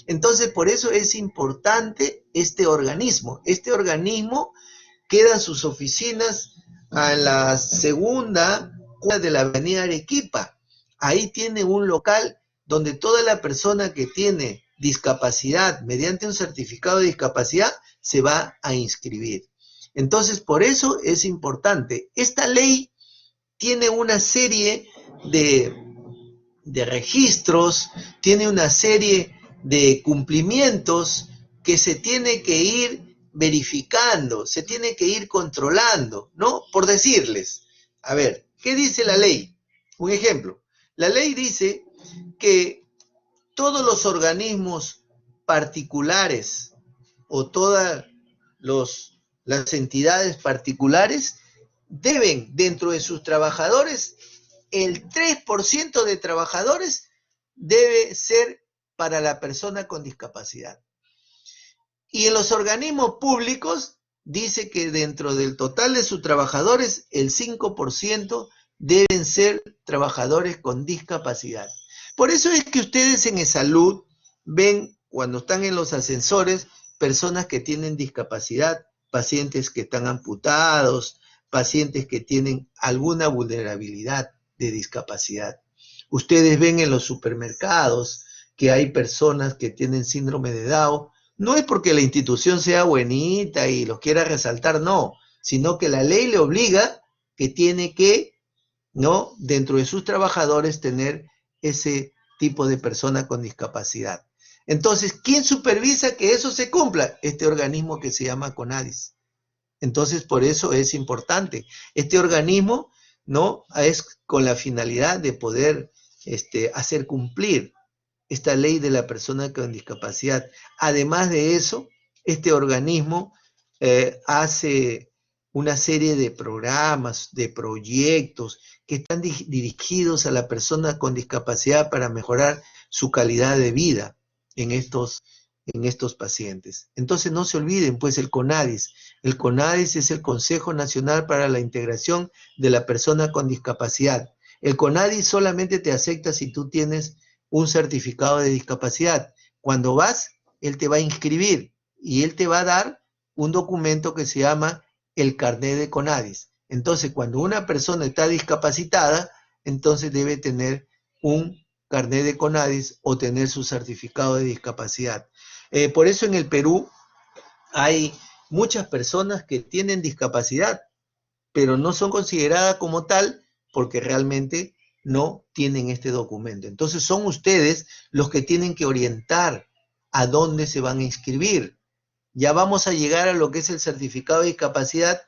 Entonces, por eso es importante este organismo. Este organismo queda sus oficinas a la segunda cuadra de la avenida Arequipa. Ahí tiene un local donde toda la persona que tiene discapacidad mediante un certificado de discapacidad se va a inscribir. Entonces, por eso es importante. Esta ley tiene una serie de registros, tiene una serie de cumplimientos que se tiene que ir verificando, se tiene que ir controlando, ¿no? Por decirles, a ver, ¿qué dice la ley? Un ejemplo, la ley dice que todos los organismos particulares o todas las entidades particulares deben, dentro de sus trabajadores, el 3% de trabajadores debe ser para la persona con discapacidad. Y en los organismos públicos dice que dentro del total de sus trabajadores, el 5% deben ser trabajadores con discapacidad. Por eso es que ustedes en Salud ven, cuando están en los ascensores, personas que tienen discapacidad, pacientes que están amputados, pacientes que tienen alguna vulnerabilidad de discapacidad. Ustedes ven en los supermercados que hay personas que tienen síndrome de Down. No es porque la institución sea buenita y los quiera resaltar, no, sino que la ley le obliga que tiene que, ¿no?, dentro de sus trabajadores tener ese tipo de persona con discapacidad. Entonces, ¿quién supervisa que eso se cumpla? Este organismo que se llama CONADIS. Entonces, por eso es importante. Este organismo, ¿no?, es con la finalidad de poder hacer cumplir esta ley de la persona con discapacidad. Además de eso, este organismo hace una serie de programas, de proyectos que están dirigidos a la persona con discapacidad para mejorar su calidad de vida en estos pacientes. Entonces no se olviden, pues, el CONADIS. El CONADIS es el Consejo Nacional para la Integración de la Persona con Discapacidad. El CONADIS solamente te acepta si tú tienes un certificado de discapacidad. Cuando vas, él te va a inscribir y él te va a dar un documento que se llama el carnet de CONADIS. Entonces, cuando una persona está discapacitada, entonces debe tener un carnet de CONADIS o tener su certificado de discapacidad. Por eso en el Perú hay muchas personas que tienen discapacidad, pero no son consideradas como tal porque realmente no tienen este documento. Entonces son ustedes los que tienen que orientar a dónde se van a inscribir. Ya vamos a llegar a lo que es el certificado de discapacidad,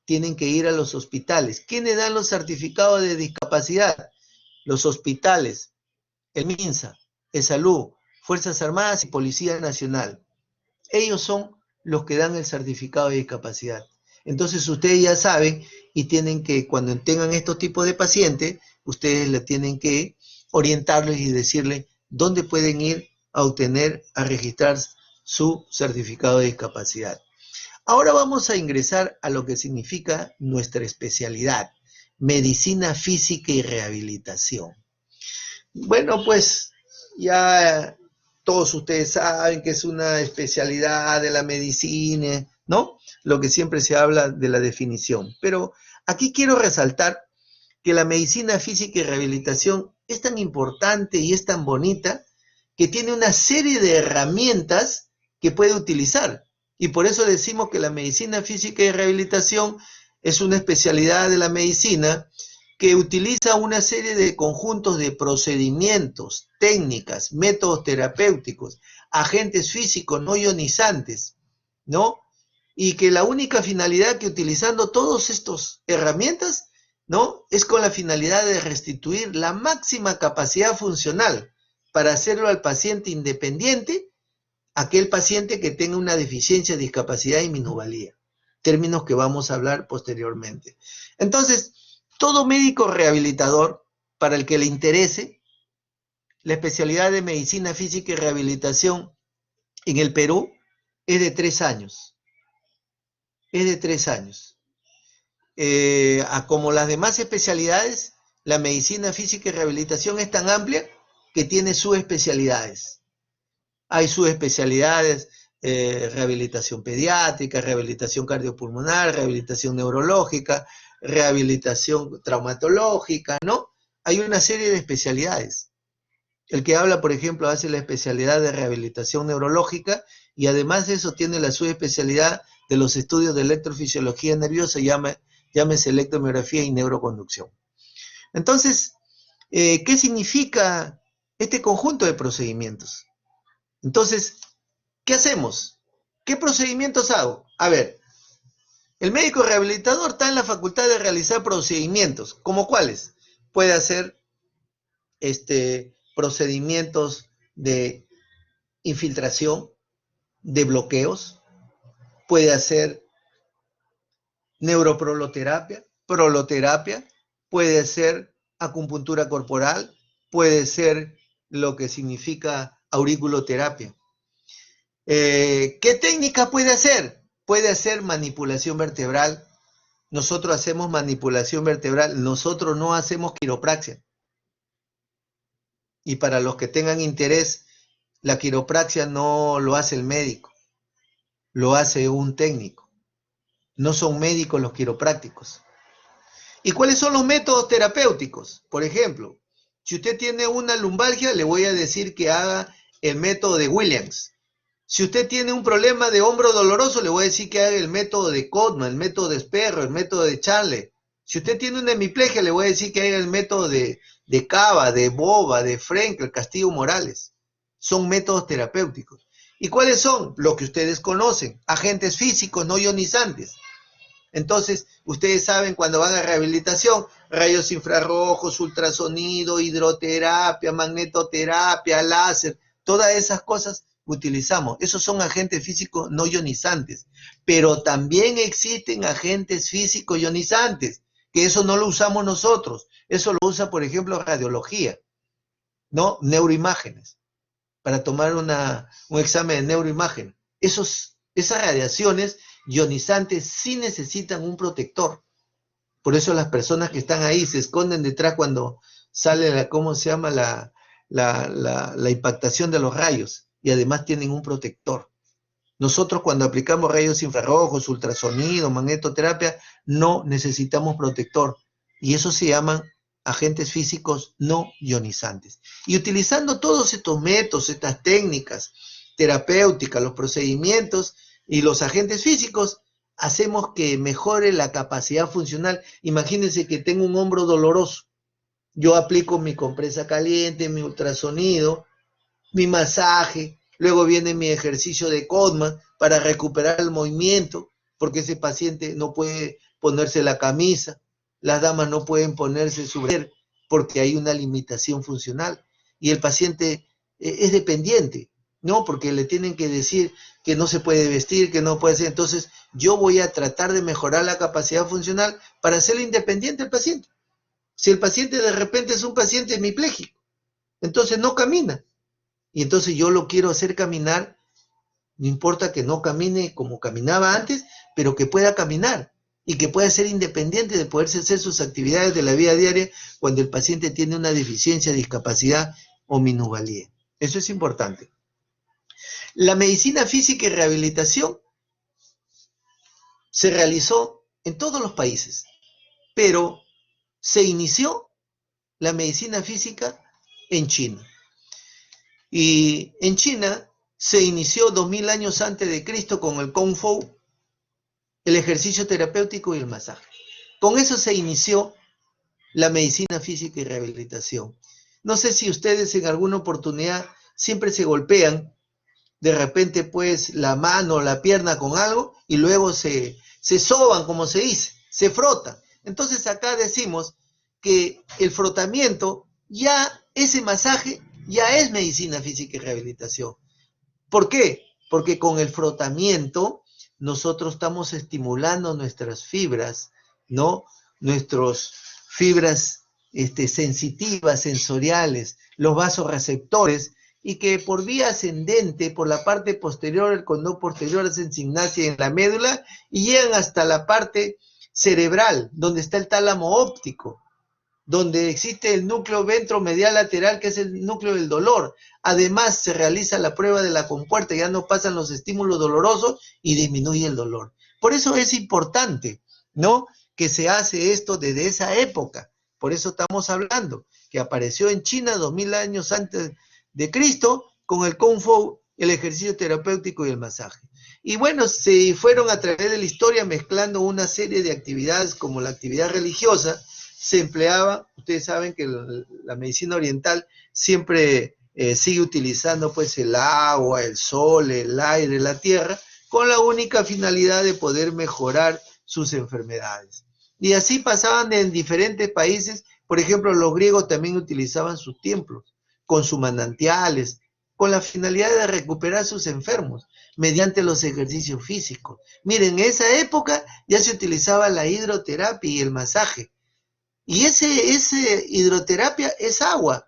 tienen que ir a los hospitales. ¿Quiénes dan los certificados de discapacidad? Los hospitales, el MINSA, Salud, Fuerzas Armadas y Policía Nacional. Ellos son los que dan el certificado de discapacidad. Entonces ustedes ya saben y tienen que, cuando tengan estos tipos de pacientes, ustedes le tienen que orientarles y decirles dónde pueden ir a obtener, a registrar su certificado de discapacidad. Ahora vamos a ingresar a lo que significa nuestra especialidad, medicina física y rehabilitación. Bueno, pues ya todos ustedes saben que es una especialidad de la medicina, ¿no? Lo que siempre se habla de la definición. Pero aquí quiero resaltar que la medicina física y rehabilitación es tan importante y es tan bonita que tiene una serie de herramientas que puede utilizar. Y por eso decimos que la medicina física y rehabilitación es una especialidad de la medicina que utiliza una serie de conjuntos de procedimientos, técnicas, métodos terapéuticos, agentes físicos no ionizantes, ¿no? Y que la única finalidad que utilizando todas estas herramientas, ¿no?, es con la finalidad de restituir la máxima capacidad funcional para hacerlo al paciente independiente, aquel paciente que tenga una deficiencia, discapacidad y minusvalía, términos que vamos a hablar posteriormente. Entonces, todo médico rehabilitador para el que le interese, la especialidad de medicina física y rehabilitación en el Perú es de 3 años. Es de 3 años. Como las demás especialidades, la medicina física y rehabilitación es tan amplia que tiene subespecialidades. Hay subespecialidades, rehabilitación pediátrica, rehabilitación cardiopulmonar, rehabilitación neurológica, rehabilitación traumatológica, ¿no? Hay una serie de especialidades. El que habla, por ejemplo, hace la especialidad de rehabilitación neurológica y además de eso tiene la subespecialidad de los estudios de electrofisiología nerviosa, llámese electromiografía y neuroconducción. Entonces, ¿qué significa este conjunto de procedimientos? Entonces, ¿qué hacemos? ¿Qué procedimientos hago? A ver, el médico rehabilitador está en la facultad de realizar procedimientos. ¿Cómo cuáles? Puede hacer procedimientos de infiltración, de bloqueos, puede hacer neuroproloterapia, proloterapia, puede hacer acupuntura corporal, puede ser lo que significa auriculoterapia. ¿Qué técnica puede hacer? Puede hacer manipulación vertebral. Nosotros hacemos manipulación vertebral, nosotros no hacemos quiropraxia. Y para los que tengan interés, la quiropraxia no lo hace el médico, lo hace un técnico. No son médicos los quiroprácticos. ¿Y cuáles son los métodos terapéuticos? Por ejemplo, si usted tiene una lumbalgia, le voy a decir que haga el método de Williams. Si usted tiene un problema de hombro doloroso, le voy a decir que haga el método de Codman, el método de Sperro, el método de Charle. Si usted tiene una hemiplegia, le voy a decir que haga el método de Cava, de Bova, de Frenkel, Castillo Morales. Son métodos terapéuticos. ¿Y cuáles son? Los que ustedes conocen, agentes físicos no ionizantes. Entonces, ustedes saben cuando van a rehabilitación, rayos infrarrojos, ultrasonido, hidroterapia, magnetoterapia, láser, todas esas cosas utilizamos. Esos son agentes físicos no ionizantes. Pero también existen agentes físicos ionizantes, que eso no lo usamos nosotros. Eso lo usa, por ejemplo, radiología, ¿no? Neuroimágenes, para tomar un examen de neuroimagen. Esas radiaciones ionizantes sí necesitan un protector. Por eso las personas que están ahí se esconden detrás cuando sale ¿cómo se llama? La impactación de los rayos. Y además tienen un protector. Nosotros cuando aplicamos rayos infrarrojos, ultrasonido, magnetoterapia, no necesitamos protector. Y eso se llaman agentes físicos no ionizantes. Y utilizando todos estos métodos, estas técnicas terapéuticas, los procedimientos y los agentes físicos, hacemos que mejore la capacidad funcional. Imagínense que tengo un hombro doloroso. Yo aplico mi compresa caliente, mi ultrasonido, mi masaje, luego viene mi ejercicio de Codman para recuperar el movimiento, porque ese paciente no puede ponerse la camisa, las damas no pueden ponerse su brasier porque hay una limitación funcional y el paciente es dependiente, ¿no? Porque le tienen que decir que no se puede vestir, que no puede hacer. Entonces yo voy a tratar de mejorar la capacidad funcional para hacerle independiente al paciente. Si el paciente de repente es un paciente hemipléjico, entonces no camina, y entonces yo lo quiero hacer caminar, no importa que no camine como caminaba antes, pero que pueda caminar y que pueda ser independiente de poderse hacer sus actividades de la vida diaria cuando el paciente tiene una deficiencia, discapacidad o minusvalía. Eso es importante. La medicina física y rehabilitación se realizó en todos los países, pero se inició la medicina física en China. Y en China se inició 2000 años antes de Cristo con el Kung Fu, el ejercicio terapéutico y el masaje. Con eso se inició la medicina física y rehabilitación. No sé si ustedes en alguna oportunidad siempre se golpean, de repente pues la mano o la pierna con algo y luego se soban, como se dice, se frotan. Entonces acá decimos que el frotamiento, ya ese masaje, ya es medicina física y rehabilitación. ¿Por qué? Porque con el frotamiento nosotros estamos estimulando nuestras fibras, ¿no? Nuestras fibras sensitivas, sensoriales, los vasoreceptores, y que por vía ascendente, por la parte posterior, el condón posterior, hacen signacia en la médula y llegan hasta la parte cerebral, donde está el tálamo óptico, donde existe el núcleo ventromedial lateral, que es el núcleo del dolor. Además, se realiza la prueba de la compuerta, ya no pasan los estímulos dolorosos y disminuye el dolor. Por eso es importante, ¿no?, que se hace esto desde esa época. Por eso estamos hablando, que apareció en China 2000 años antes de Cristo, con el Kung Fu, el ejercicio terapéutico y el masaje. Y bueno, se fueron a través de la historia mezclando una serie de actividades, como la actividad religiosa. Se empleaba, ustedes saben que la medicina oriental siempre sigue utilizando pues el agua, el sol, el aire, la tierra, con la única finalidad de poder mejorar sus enfermedades. Y así pasaban en diferentes países. Por ejemplo, los griegos también utilizaban sus templos con sus manantiales, con la finalidad de recuperar sus enfermos mediante los ejercicios físicos. Miren, en esa época ya se utilizaba la hidroterapia y el masaje. Y esa hidroterapia es agua.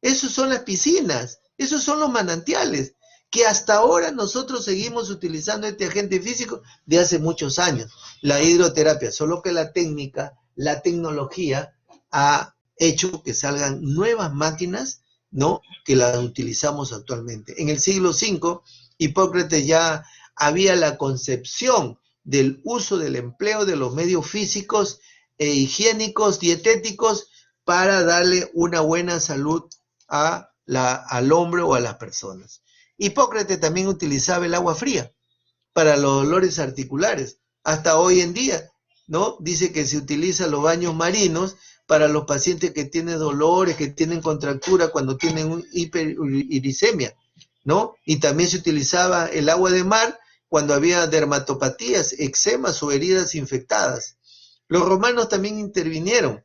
Esos son las piscinas, esos son los manantiales, que hasta ahora nosotros seguimos utilizando este agente físico de hace muchos años, la hidroterapia, solo que la técnica, la tecnología ha hecho que salgan nuevas máquinas, ¿no?, que las utilizamos actualmente. En el siglo V, Hipócrates ya había la concepción del uso del empleo de los medios físicos e higiénicos, dietéticos, para darle una buena salud al hombre o a las personas. Hipócrates también utilizaba el agua fría para los dolores articulares. Hasta hoy en día, ¿no?, dice que se utilizan los baños marinos para los pacientes que tienen dolores, que tienen contractura cuando tienen hiperuricemia, ¿no? Y también se utilizaba el agua de mar cuando había dermatopatías, eczemas o heridas infectadas. Los romanos también intervinieron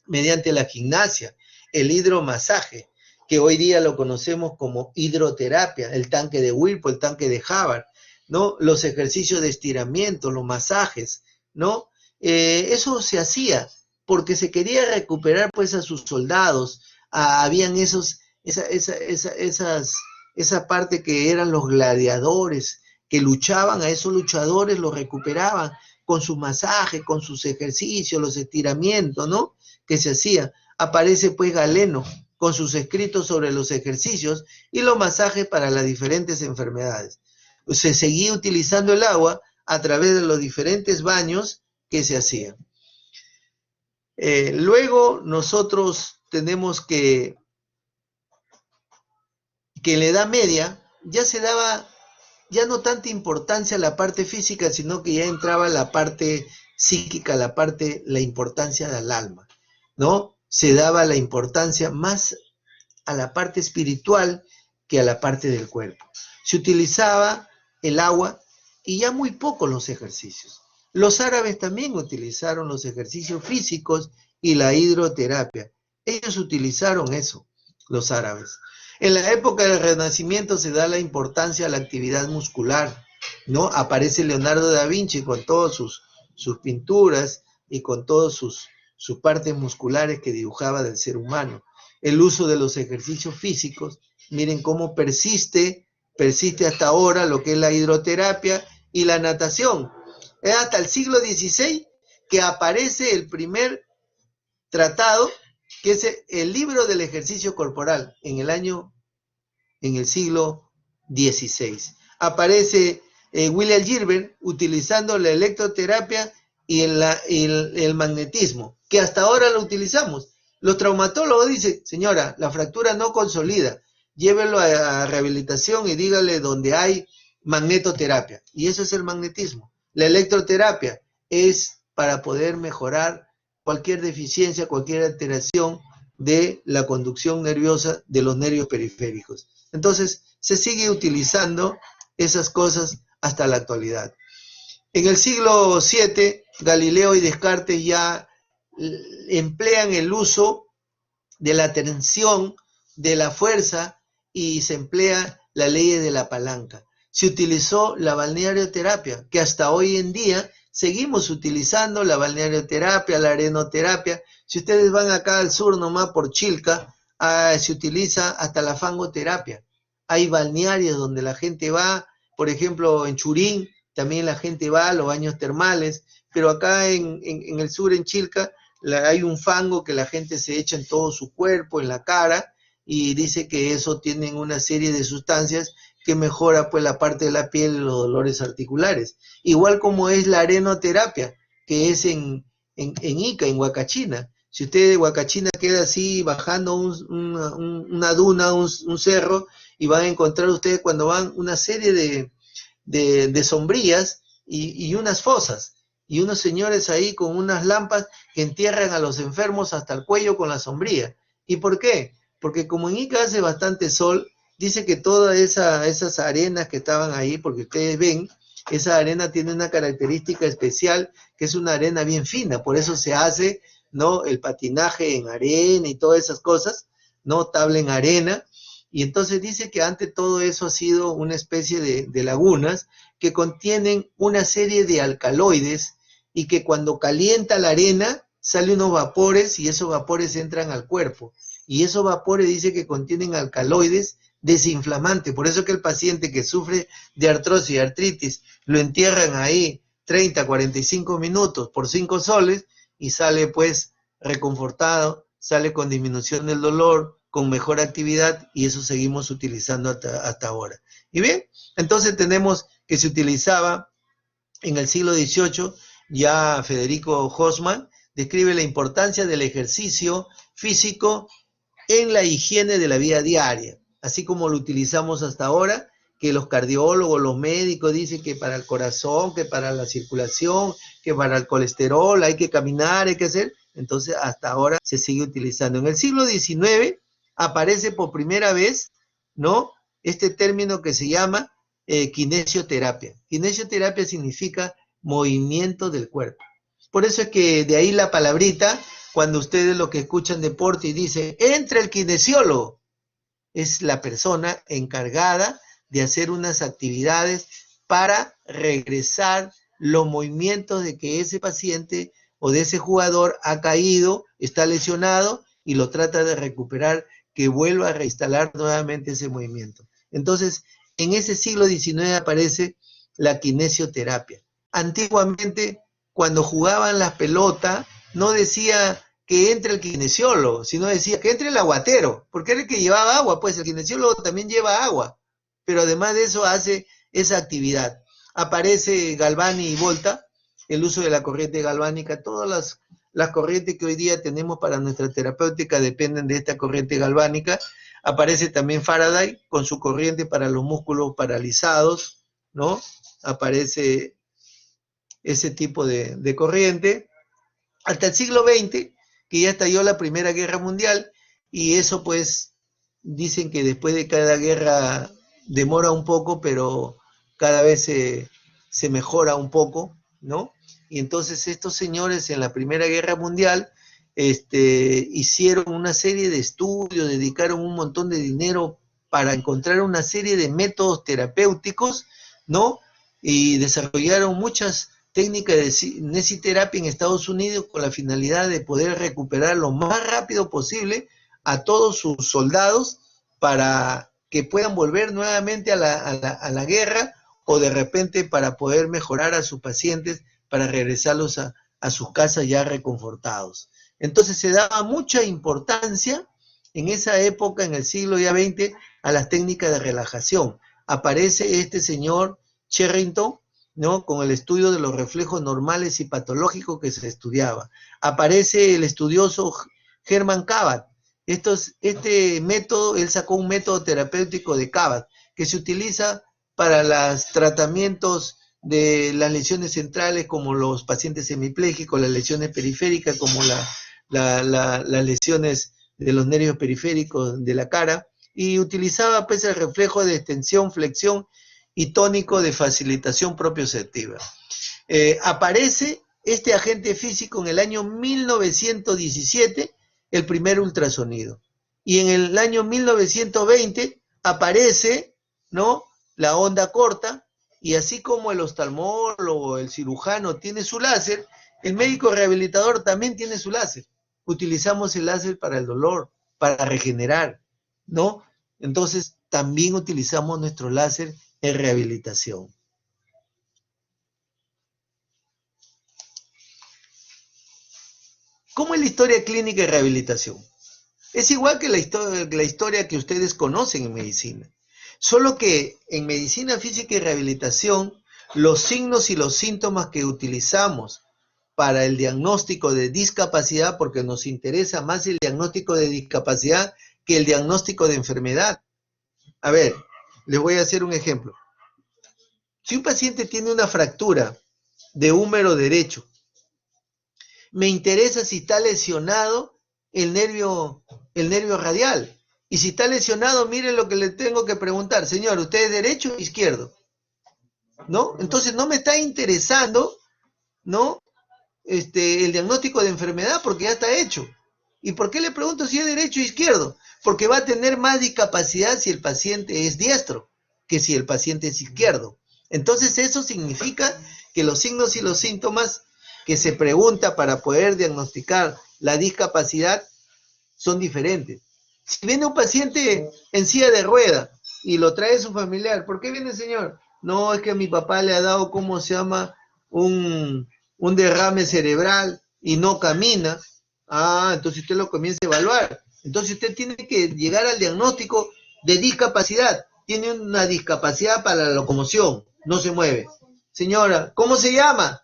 mediante la gimnasia, el hidromasaje, que hoy día lo conocemos como hidroterapia, el tanque de Whirlpool, el tanque de Havard, ¿no? Los ejercicios de estiramiento, los masajes, ¿no? Eso se hacía porque se quería recuperar pues a sus soldados. Habían esa parte que eran los gladiadores, que luchaban, a esos luchadores los recuperaban con su masaje, con sus ejercicios, los estiramientos, ¿no?, que se hacía. Aparece pues Galeno con sus escritos sobre los ejercicios y los masajes para las diferentes enfermedades. Se seguía utilizando el agua a través de los diferentes baños que se hacían. Luego nosotros tenemos que en la Edad Media ya se daba ya no tanta importancia a la parte física, sino que ya entraba la parte psíquica, la importancia del alma, ¿no? Se daba la importancia más a la parte espiritual que a la parte del cuerpo. Se utilizaba el agua y ya muy poco los ejercicios. Los árabes también utilizaron los ejercicios físicos y la hidroterapia. Ellos utilizaron eso, los árabes. En la época del Renacimiento se da la importancia a la actividad muscular, ¿no? Aparece Leonardo da Vinci con todas sus pinturas y con todas sus partes musculares que dibujaba del ser humano. El uso de los ejercicios físicos, miren cómo persiste hasta ahora lo que es la hidroterapia y la natación. Es hasta el siglo XVI que aparece el primer tratado, que es el libro del ejercicio corporal, en el siglo XVI. Aparece William Gilbert utilizando la electroterapia y el magnetismo, que hasta ahora lo utilizamos. Los traumatólogos dicen, señora, la fractura no consolida, llévelo a rehabilitación y dígale donde hay magnetoterapia. Y eso es el magnetismo. La electroterapia es para poder mejorar cualquier deficiencia, cualquier alteración de la conducción nerviosa de los nervios periféricos. Entonces, se sigue utilizando esas cosas hasta la actualidad. En el siglo VII, Galileo y Descartes ya emplean el uso de la tensión, de la fuerza, y se emplea la ley de la palanca. Se utilizó la balnearioterapia, que hasta hoy en día seguimos utilizando la balnearioterapia, la arenoterapia. Si ustedes van acá al sur nomás por Chilca, se utiliza hasta la fangoterapia. Hay balnearios donde la gente va, por ejemplo, en Churín, también la gente va a los baños termales, pero acá en el sur, en Chilca, hay un fango que la gente se echa en todo su cuerpo, en la cara, y dice que eso tiene una serie de sustancias que mejora pues la parte de la piel y los dolores articulares. Igual como es la arenoterapia, que es en Ica, en Huacachina. Si usted de Huacachina queda así bajando una duna, un cerro, y van a encontrar ustedes cuando van una serie de sombrillas y unas fosas, y unos señores ahí con unas lámparas que entierran a los enfermos hasta el cuello con la sombrilla. ¿Y por qué? Porque como en Ica hace bastante sol, dice que todas esas arenas que estaban ahí, porque ustedes ven, esa arena tiene una característica especial, que es una arena bien fina, por eso se hace, ¿no?, el patinaje en arena y todas esas cosas, ¿no?, tabla en arena, y entonces dice que ante todo eso ha sido una especie de lagunas que contienen una serie de alcaloides, y que cuando calienta la arena, salen unos vapores, y esos vapores entran al cuerpo, y esos vapores dice que contienen alcaloides desinflamantes. Por eso que el paciente que sufre de artrosis y artritis, lo entierran ahí 30, 45 minutos por 5 soles, y sale pues reconfortado, sale con disminución del dolor, con mejor actividad, y eso seguimos utilizando hasta ahora. Y bien, entonces tenemos que se utilizaba en el siglo XVIII, ya Federico Hosman describe la importancia del ejercicio físico en la higiene de la vida diaria, así como lo utilizamos hasta ahora, que los cardiólogos, los médicos dicen que para el corazón, que para la circulación, que para el colesterol hay que caminar, hay que hacer. Entonces hasta ahora se sigue utilizando. En el siglo XIX aparece por primera vez, ¿no?, este término que se llama kinesioterapia. Kinesioterapia significa movimiento del cuerpo. Por eso es que de ahí la palabrita, cuando ustedes lo que escuchan deporte y dicen, entra el kinesiólogo, es la persona encargada de hacer unas actividades para regresar los movimientos de que ese paciente o de ese jugador ha caído, está lesionado, y lo trata de recuperar, que vuelva a reinstalar nuevamente ese movimiento. Entonces, en ese siglo XIX aparece la kinesioterapia. Antiguamente, cuando jugaban las pelotas, no decía que entre el kinesiólogo, sino decía que entre el aguatero, porque era el que llevaba agua, pues el kinesiólogo también lleva agua, pero además de eso hace esa actividad. Aparece Galvani y Volta, el uso de la corriente galvánica, todas las corrientes que hoy día tenemos para nuestra terapéutica dependen de esta corriente galvánica. Aparece también Faraday con su corriente para los músculos paralizados, ¿no? Aparece ese tipo de corriente. Hasta el siglo XX, que ya estalló la Primera Guerra Mundial, y eso pues dicen que después de cada guerra demora un poco, pero cada vez se mejora un poco, ¿no? Y entonces estos señores en la Primera Guerra Mundial hicieron una serie de estudios, dedicaron un montón de dinero para encontrar una serie de métodos terapéuticos, ¿no? Y desarrollaron muchas técnicas de kinesiterapia en Estados Unidos con la finalidad de poder recuperar lo más rápido posible a todos sus soldados para que puedan volver nuevamente a la guerra, o de repente para poder mejorar a sus pacientes, para regresarlos a sus casas ya reconfortados. Entonces se daba mucha importancia en esa época, en el siglo XX, a las técnicas de relajación. Aparece este señor Sherrington, ¿no?, con el estudio de los reflejos normales y patológicos que se estudiaba. Aparece el estudioso Hermann Kabat. Este método, él sacó un método terapéutico de Kabat, que se utiliza para los tratamientos de las lesiones centrales, como los pacientes hemipléjicos, las lesiones periféricas, como las lesiones de los nervios periféricos de la cara, y utilizaba pues el reflejo de extensión, flexión y tónico de facilitación propioceptiva. Aparece este agente físico en el año 1917, el primer ultrasonido, y en el año 1920 aparece, ¿no?, la onda corta, Y así como el oftalmólogo, el cirujano tiene su láser, el médico rehabilitador también tiene su láser. Utilizamos el láser para el dolor, para regenerar, ¿no? Entonces, también utilizamos nuestro láser en rehabilitación. ¿Cómo es la historia clínica de rehabilitación? Es igual que la historia que ustedes conocen en medicina. Solo que en medicina física y rehabilitación, los signos y los síntomas que utilizamos para el diagnóstico de discapacidad, porque nos interesa más el diagnóstico de discapacidad que el diagnóstico de enfermedad. A ver, les voy a hacer un ejemplo. Si un paciente tiene una fractura de húmero derecho, me interesa si está lesionado el nervio radial. Y si está lesionado, miren lo que le tengo que preguntar. Señor, ¿usted es derecho o izquierdo? ¿No? Entonces no me está interesando, ¿no? El diagnóstico de enfermedad porque ya está hecho. ¿Y por qué le pregunto si es derecho o izquierdo? Porque va a tener más discapacidad si el paciente es diestro que si el paciente es izquierdo. Entonces eso significa que los signos y los síntomas que se pregunta para poder diagnosticar la discapacidad son diferentes. Si viene un paciente en silla de rueda y lo trae su familiar, ¿por qué viene, señor? No, es que a mi papá le ha dado, ¿cómo se llama? Un derrame cerebral y no camina. Ah, entonces usted lo comienza a evaluar. Entonces usted tiene que llegar al diagnóstico de discapacidad. Tiene una discapacidad para la locomoción, no se mueve. Señora, ¿cómo se llama?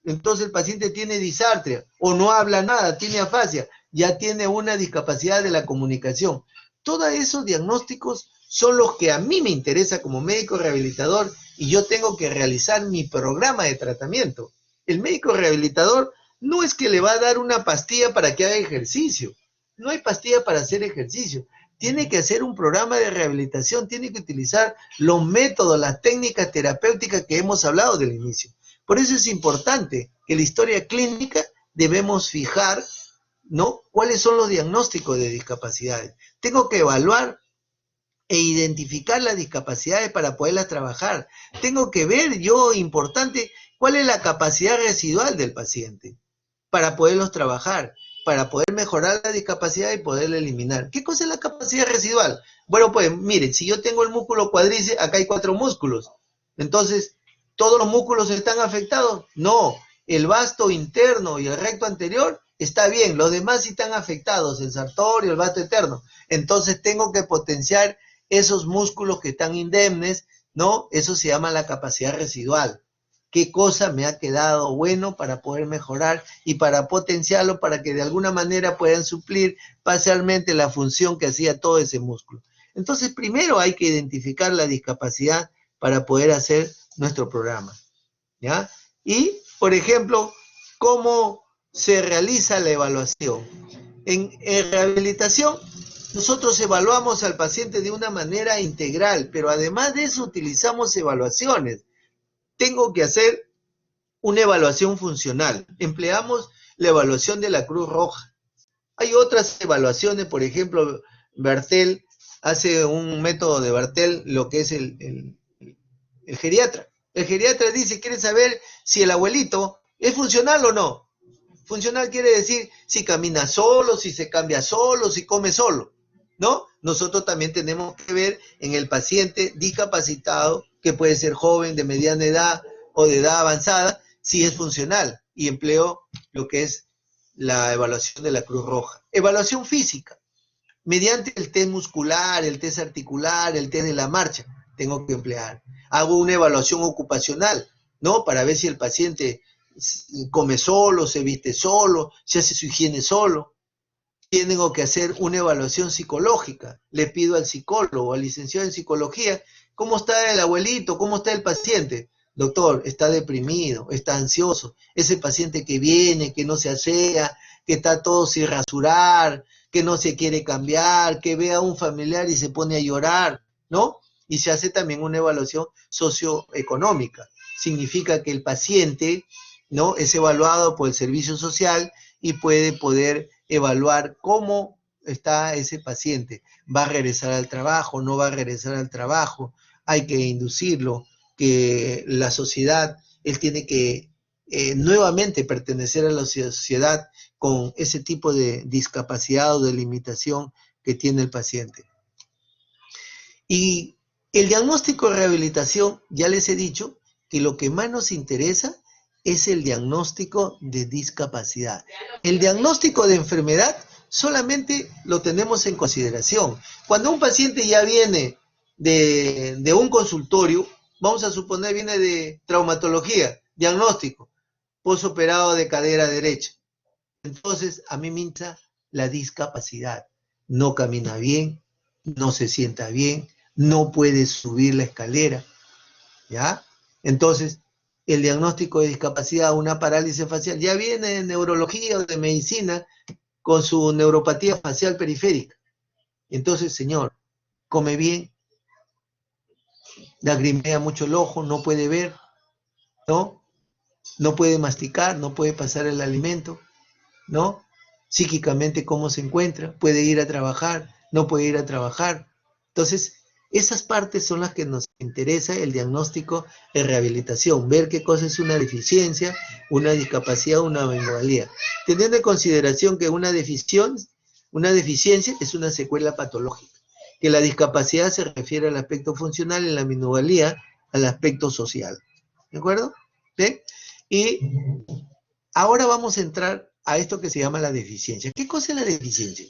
Entonces el paciente tiene disartria o no habla nada, tiene afasia, ya tiene una discapacidad de la comunicación. Todos esos diagnósticos son los que a mí me interesa como médico rehabilitador y yo tengo que realizar mi programa de tratamiento. El médico rehabilitador no es que le va a dar una pastilla para que haga ejercicio. No hay pastilla para hacer ejercicio. Tiene que hacer un programa de rehabilitación, tiene que utilizar los métodos, las técnicas terapéuticas que hemos hablado del inicio. Por eso es importante que la historia clínica debemos fijar, ¿no? ¿Cuáles son los diagnósticos de discapacidades? Tengo que evaluar e identificar las discapacidades para poderlas trabajar. Tengo que ver yo, importante, cuál es la capacidad residual del paciente para poderlos trabajar, para poder mejorar la discapacidad y poderla eliminar. ¿Qué cosa es la capacidad residual? Bueno, pues miren, si yo tengo el músculo cuádriceps, acá hay 4 músculos. Entonces, ¿todos los músculos están afectados? No, el vasto interno y el recto anterior está bien, los demás sí están afectados, el sartorio, el vasto interno. Entonces tengo que potenciar esos músculos que están indemnes, ¿no? Eso se llama la capacidad residual. ¿Qué cosa me ha quedado bueno para poder mejorar y para potenciarlo para que de alguna manera puedan suplir parcialmente la función que hacía todo ese músculo? Entonces, primero hay que identificar la discapacidad para poder hacer nuestro programa, ¿ya? Y, por ejemplo, ¿cómo se realiza la evaluación? En rehabilitación, nosotros evaluamos al paciente de una manera integral, pero además de eso utilizamos evaluaciones. Tengo que hacer una evaluación funcional. Empleamos la evaluación de la Cruz Roja. Hay otras evaluaciones, por ejemplo, Bartel hace un método de Bartel, lo que es el geriatra. El geriatra dice, quiere saber si el abuelito es funcional o no. Funcional quiere decir si camina solo, si se cambia solo, si come solo, ¿no? Nosotros también tenemos que ver en el paciente discapacitado, que puede ser joven, de mediana edad o de edad avanzada, si es funcional. Y empleo lo que es la evaluación de la Cruz Roja. Evaluación física. Mediante el test muscular, el test articular, el test de la marcha, tengo que emplear. Hago una evaluación ocupacional, ¿no? Para ver si el paciente come solo, se viste solo, se hace su higiene solo. Tengo que hacer una evaluación psicológica. Le pido al psicólogo, al licenciado en psicología, ¿cómo está el abuelito? ¿Cómo está el paciente? Doctor, está deprimido, está ansioso. Ese paciente que viene, que no se asea, que está todo sin rasurar, que no se quiere cambiar, que ve a un familiar y se pone a llorar, ¿no? Y se hace también una evaluación socioeconómica. Significa que el paciente, ¿no?, es evaluado por el servicio social y puede poder evaluar cómo está ese paciente. ¿Va a regresar al trabajo? ¿No va a regresar al trabajo? hay que inducirlo, que la sociedad, él tiene que nuevamente pertenecer a la sociedad con ese tipo de discapacidad o de limitación que tiene el paciente. Y el diagnóstico de rehabilitación, ya les he dicho que lo que más nos interesa es el diagnóstico de discapacidad. El diagnóstico de enfermedad solamente lo tenemos en consideración. Cuando un paciente ya viene de un consultorio, vamos a suponer viene de traumatología, diagnóstico, posoperado de cadera derecha. Entonces, a mí me interesa la discapacidad. No camina bien, no se sienta bien, no puede subir la escalera, ¿ya? Entonces, el diagnóstico de discapacidad, una parálisis facial, ya viene de neurología o de medicina con su neuropatía facial periférica. Entonces, señor, come bien, lagrimea mucho el ojo, no puede ver, ¿no? No puede masticar, no puede pasar el alimento, ¿no? Psíquicamente, ¿cómo se encuentra? Puede ir a trabajar, no puede ir a trabajar. Entonces, esas partes son las que nos interesa el diagnóstico de rehabilitación, ver qué cosa es una deficiencia, una discapacidad, una anomalía. Teniendo en consideración que una deficiencia es una secuela patológica, que la discapacidad se refiere al aspecto funcional y la anomalía al aspecto social. ¿De acuerdo? ¿Bien? Y ahora vamos a entrar a esto que se llama la deficiencia. ¿Qué cosa es la deficiencia?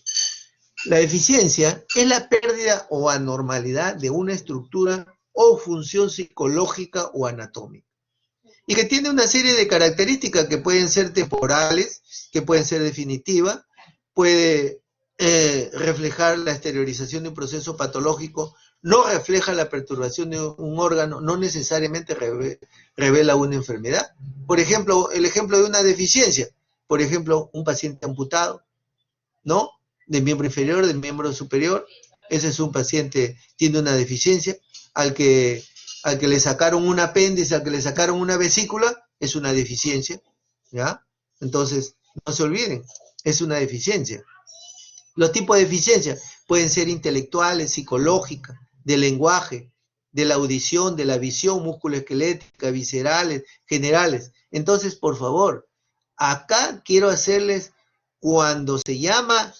La deficiencia es la pérdida o anormalidad de una estructura o función psicológica o anatómica, y que tiene una serie de características que pueden ser temporales, que pueden ser definitivas, puede reflejar la exteriorización de un proceso patológico, no refleja la perturbación de un órgano, no necesariamente revela una enfermedad. Por ejemplo, el ejemplo de una deficiencia, por ejemplo, un paciente amputado, ¿no?, del miembro inferior, del miembro superior, ese es un paciente, tiene una deficiencia. Al que le sacaron un apéndice, al que le sacaron una vesícula, es una deficiencia, ¿ya? Entonces, no se olviden, es una deficiencia. Los tipos de deficiencia pueden ser intelectuales, psicológicas, de lenguaje, de la audición, de la visión, musculoesquelética, viscerales, generales. Entonces, por favor, acá quiero hacerles, cuando se llama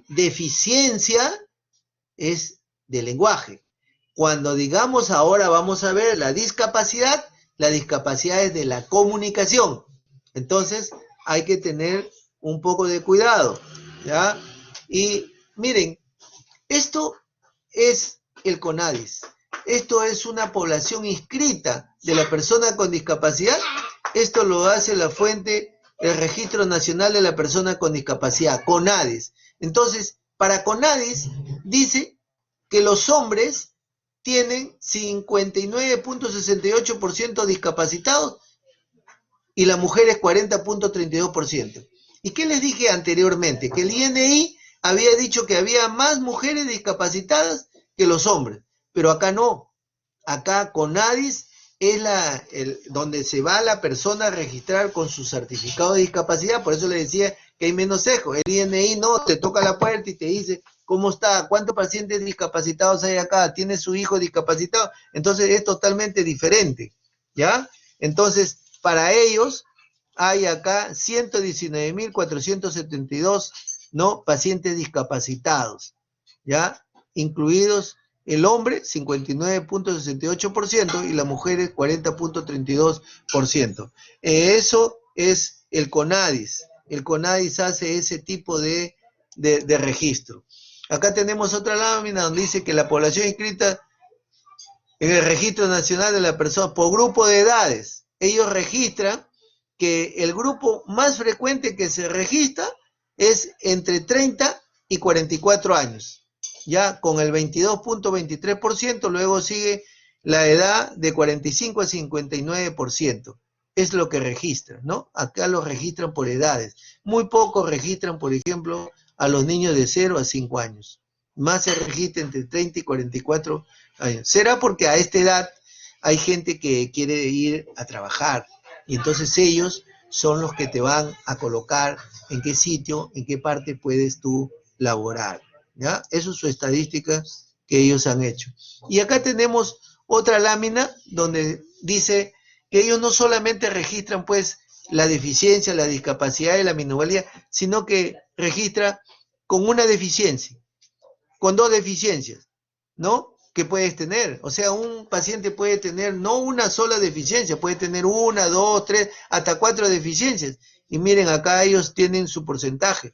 deficiencia, es de lenguaje. Cuando digamos ahora vamos a ver la discapacidad es de la comunicación. Entonces hay que tener un poco de cuidado, ¿ya? Y miren, esto es el CONADIS. Esto es una población inscrita de la persona con discapacidad. Esto lo hace la fuente, el Registro Nacional de la Persona con Discapacidad, CONADIS. Entonces, para CONADIS dice que los hombres tienen 59.68% discapacitados y las mujeres 40.32%. ¿Y qué les dije anteriormente? Que el INI había dicho que había más mujeres discapacitadas que los hombres, pero acá no. Acá CONADIS es donde se va la persona a registrar con su certificado de discapacidad. Por eso le decía que hay menos sesgo. El INI no, te toca la puerta y te dice, ¿cómo está? ¿Cuántos pacientes discapacitados hay acá? ¿Tiene su hijo discapacitado? Entonces es totalmente diferente, ¿ya? Entonces, para ellos hay acá 119.472, ¿no?, pacientes discapacitados, ¿ya? Incluidos el hombre, 59.68%, y las mujeres, 40.32%. Eso es el CONADIS. El CONADIS hace ese tipo de registro. Acá tenemos otra lámina donde dice que la población inscrita en el Registro Nacional de la Persona por grupo de edades. Ellos registran que el grupo más frecuente que se registra es entre 30 y 44 años, ya con el 22.23%, luego sigue la edad de 45 a 59%. Es lo que registran, ¿no? Acá lo registran por edades. Muy poco registran, por ejemplo, a los niños de 0 a 5 años. Más se registra entre 30 y 44 años. Será porque a esta edad hay gente que quiere ir a trabajar, y entonces ellos son los que te van a colocar en qué sitio, en qué parte puedes tú laborar, ¿ya? Eso es su estadística que ellos han hecho. Y acá tenemos otra lámina donde dice que ellos no solamente registran pues la deficiencia, la discapacidad y la minusvalía, sino que registra con una deficiencia, con dos deficiencias, ¿no? Que puedes tener. O sea, un paciente puede tener no una sola deficiencia, puede tener una, dos, tres, hasta 4 deficiencias. Y miren, acá ellos tienen su porcentaje.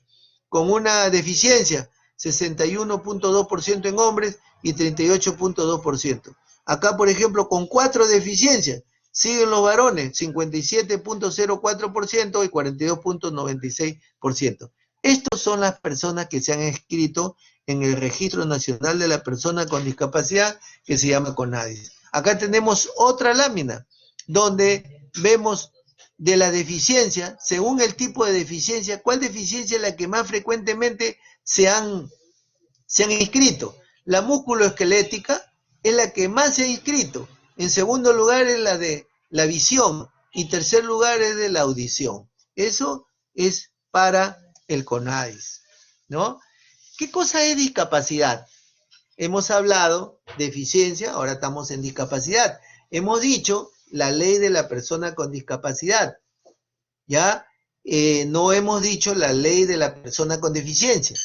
Con una deficiencia, 61.2% en hombres y 38.2%. Acá, por ejemplo, con 4 deficiencias, siguen los varones, 57.04% y 42.96%. Estas son las personas que se han inscrito en el Registro Nacional de la Persona con Discapacidad, que se llama CONADIS. Acá tenemos otra lámina, donde vemos de la deficiencia, según el tipo de deficiencia, cuál deficiencia es la que más frecuentemente se han inscrito. La musculoesquelética es la que más se ha inscrito. En segundo lugar es la de la visión. Y tercer lugar es de la audición. Eso es para el CONADIS, ¿no? ¿Qué cosa es discapacidad? Hemos hablado de deficiencia, ahora estamos en discapacidad. Hemos dicho la ley de la persona con discapacidad, ¿ya? No hemos dicho la ley de la persona con deficiencia.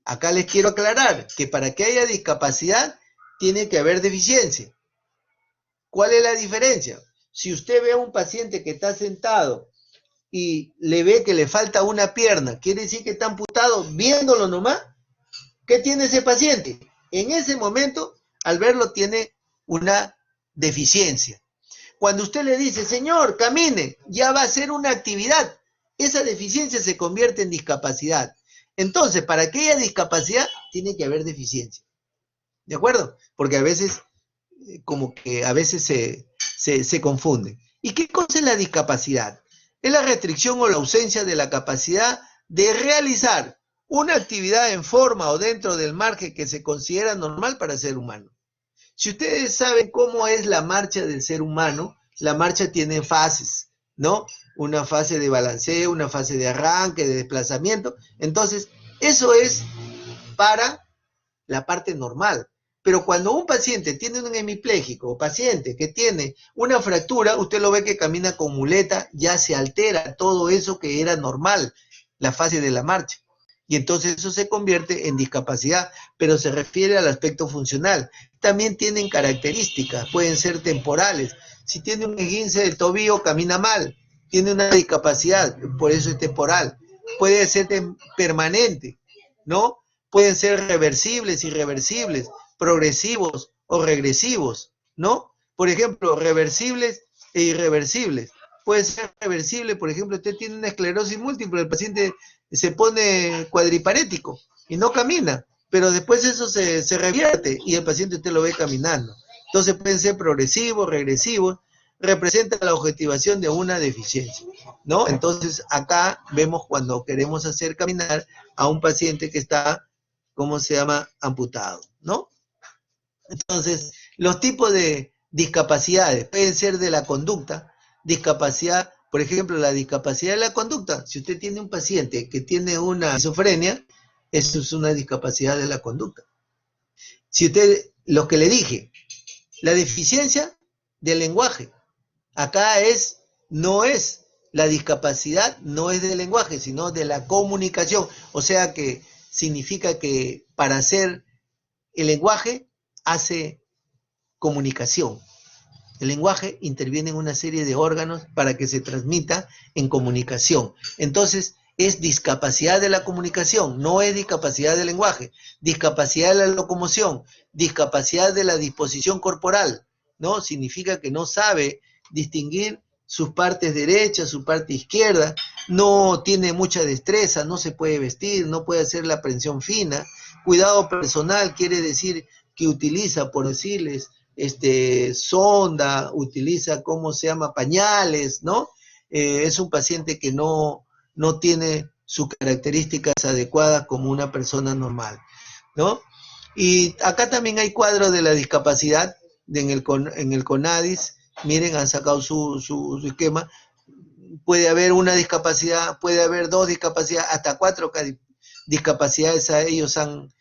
Acá les quiero aclarar que para que haya discapacidad tiene que haber deficiencia. ¿Cuál es la diferencia? Si usted ve a un paciente que está sentado y le ve que le falta una pierna, quiere decir que está amputado, viéndolo nomás. ¿Qué tiene ese paciente? En ese momento, al verlo, tiene una deficiencia. Cuando usted le dice, señor, camine, ya va a ser una actividad, esa deficiencia se convierte en discapacidad. Entonces, para que haya discapacidad, tiene que haber deficiencia. ¿De acuerdo? Porque a veces, como que a veces se confunde. ¿Y qué cosa es la discapacidad? Es la restricción o la ausencia de la capacidad de realizar una actividad en forma o dentro del margen que se considera normal para el ser humano. Si ustedes saben cómo es la marcha del ser humano, la marcha tiene fases, ¿no? Una fase de balanceo, una fase de arranque, de desplazamiento. Entonces, eso es para la parte normal. Pero cuando un paciente tiene un hemipléjico o paciente que tiene una fractura, usted lo ve que camina con muleta, ya se altera todo eso que era normal, la fase de la marcha. Y entonces eso se convierte en discapacidad, pero se refiere al aspecto funcional. También tienen características, pueden ser temporales. Si tiene un esguince del tobillo, camina mal, tiene una discapacidad, por eso es temporal. Puede ser permanente, ¿no? Pueden ser reversibles, irreversibles, progresivos o regresivos, ¿no? Por ejemplo, reversibles e irreversibles. Puede ser reversible, por ejemplo, usted tiene una esclerosis múltiple, el paciente se pone cuadriparético y no camina, pero después eso se revierte y el paciente usted lo ve caminando. Entonces pueden ser progresivos, regresivos, representa la objetivación de una deficiencia, ¿no? Entonces acá vemos cuando queremos hacer caminar a un paciente que está, ¿cómo se llama?, amputado, ¿no? Entonces, los tipos de discapacidades pueden ser de la conducta, discapacidad, por ejemplo, la discapacidad de la conducta. Si usted tiene un paciente que tiene una esquizofrenia, eso es una discapacidad de la conducta. Si usted, lo que le dije, la deficiencia del lenguaje, acá no es, la discapacidad no es del lenguaje, sino de la comunicación. O sea que significa que para hacer el lenguaje hace comunicación. El lenguaje interviene en una serie de órganos para que se transmita en comunicación. Entonces, es discapacidad de la comunicación, no es discapacidad del lenguaje. Discapacidad de la locomoción, discapacidad de la disposición corporal, ¿no? Significa que no sabe distinguir sus partes derechas, su parte izquierda, no tiene mucha destreza, no se puede vestir, no puede hacer la prensión fina. Cuidado personal quiere decir que utiliza, por decirles, sonda, utiliza, ¿cómo se llama?, pañales, ¿no? Es un paciente que no tiene sus características adecuadas como una persona normal, ¿no? Y acá también hay cuadros de la discapacidad en el CONADIS. Miren, han sacado su esquema. Puede haber una discapacidad, puede haber 2 discapacidades, hasta 4 discapacidades a ellos han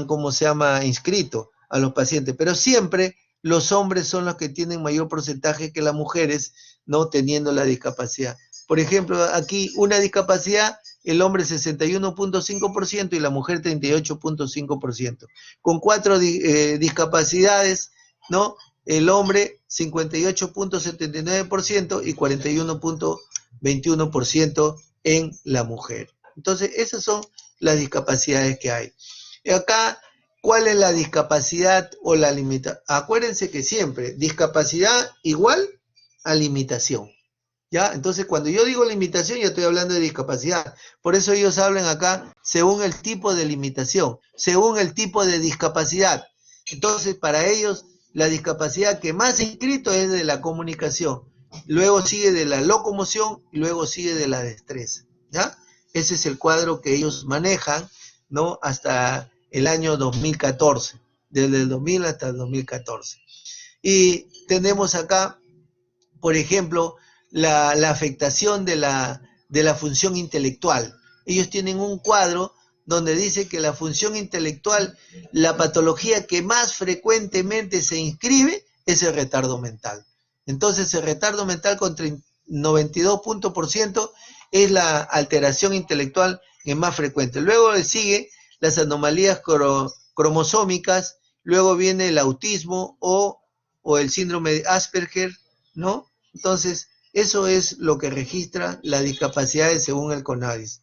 ¿cómo se llama?, inscrito. a los pacientes, pero siempre los hombres son los que tienen mayor porcentaje que las mujeres, ¿no? Teniendo la discapacidad. Por ejemplo, aquí una discapacidad, el hombre 61.5% y la mujer 38.5%. Con 4 discapacidades, ¿no? El hombre 58.79% y 41.21% en la mujer. Entonces, esas son las discapacidades que hay. Y acá, ¿cuál es la discapacidad o la limitación? Acuérdense que siempre, discapacidad igual a limitación. ¿Ya? Entonces, cuando yo digo limitación, yo estoy hablando de discapacidad. Por eso ellos hablan acá según el tipo de limitación, según el tipo de discapacidad. Entonces, para ellos, la discapacidad que más inscrito es de la comunicación. Luego sigue de la locomoción y luego sigue de la destreza. ¿Ya? Ese es el cuadro que ellos manejan, ¿no? Hasta el año 2014. Desde el 2000 hasta el 2014. Y tenemos acá, por ejemplo, la afectación de la función intelectual. Ellos tienen un cuadro donde dice que la función intelectual, la patología que más frecuentemente se inscribe es el retardo mental. Entonces el retardo mental con 92% es la alteración intelectual que más frecuente. Luego le sigue las anomalías cromosómicas, luego viene el autismo o el síndrome de Asperger, ¿no? Entonces, eso es lo que registra las discapacidades según el CONADIS.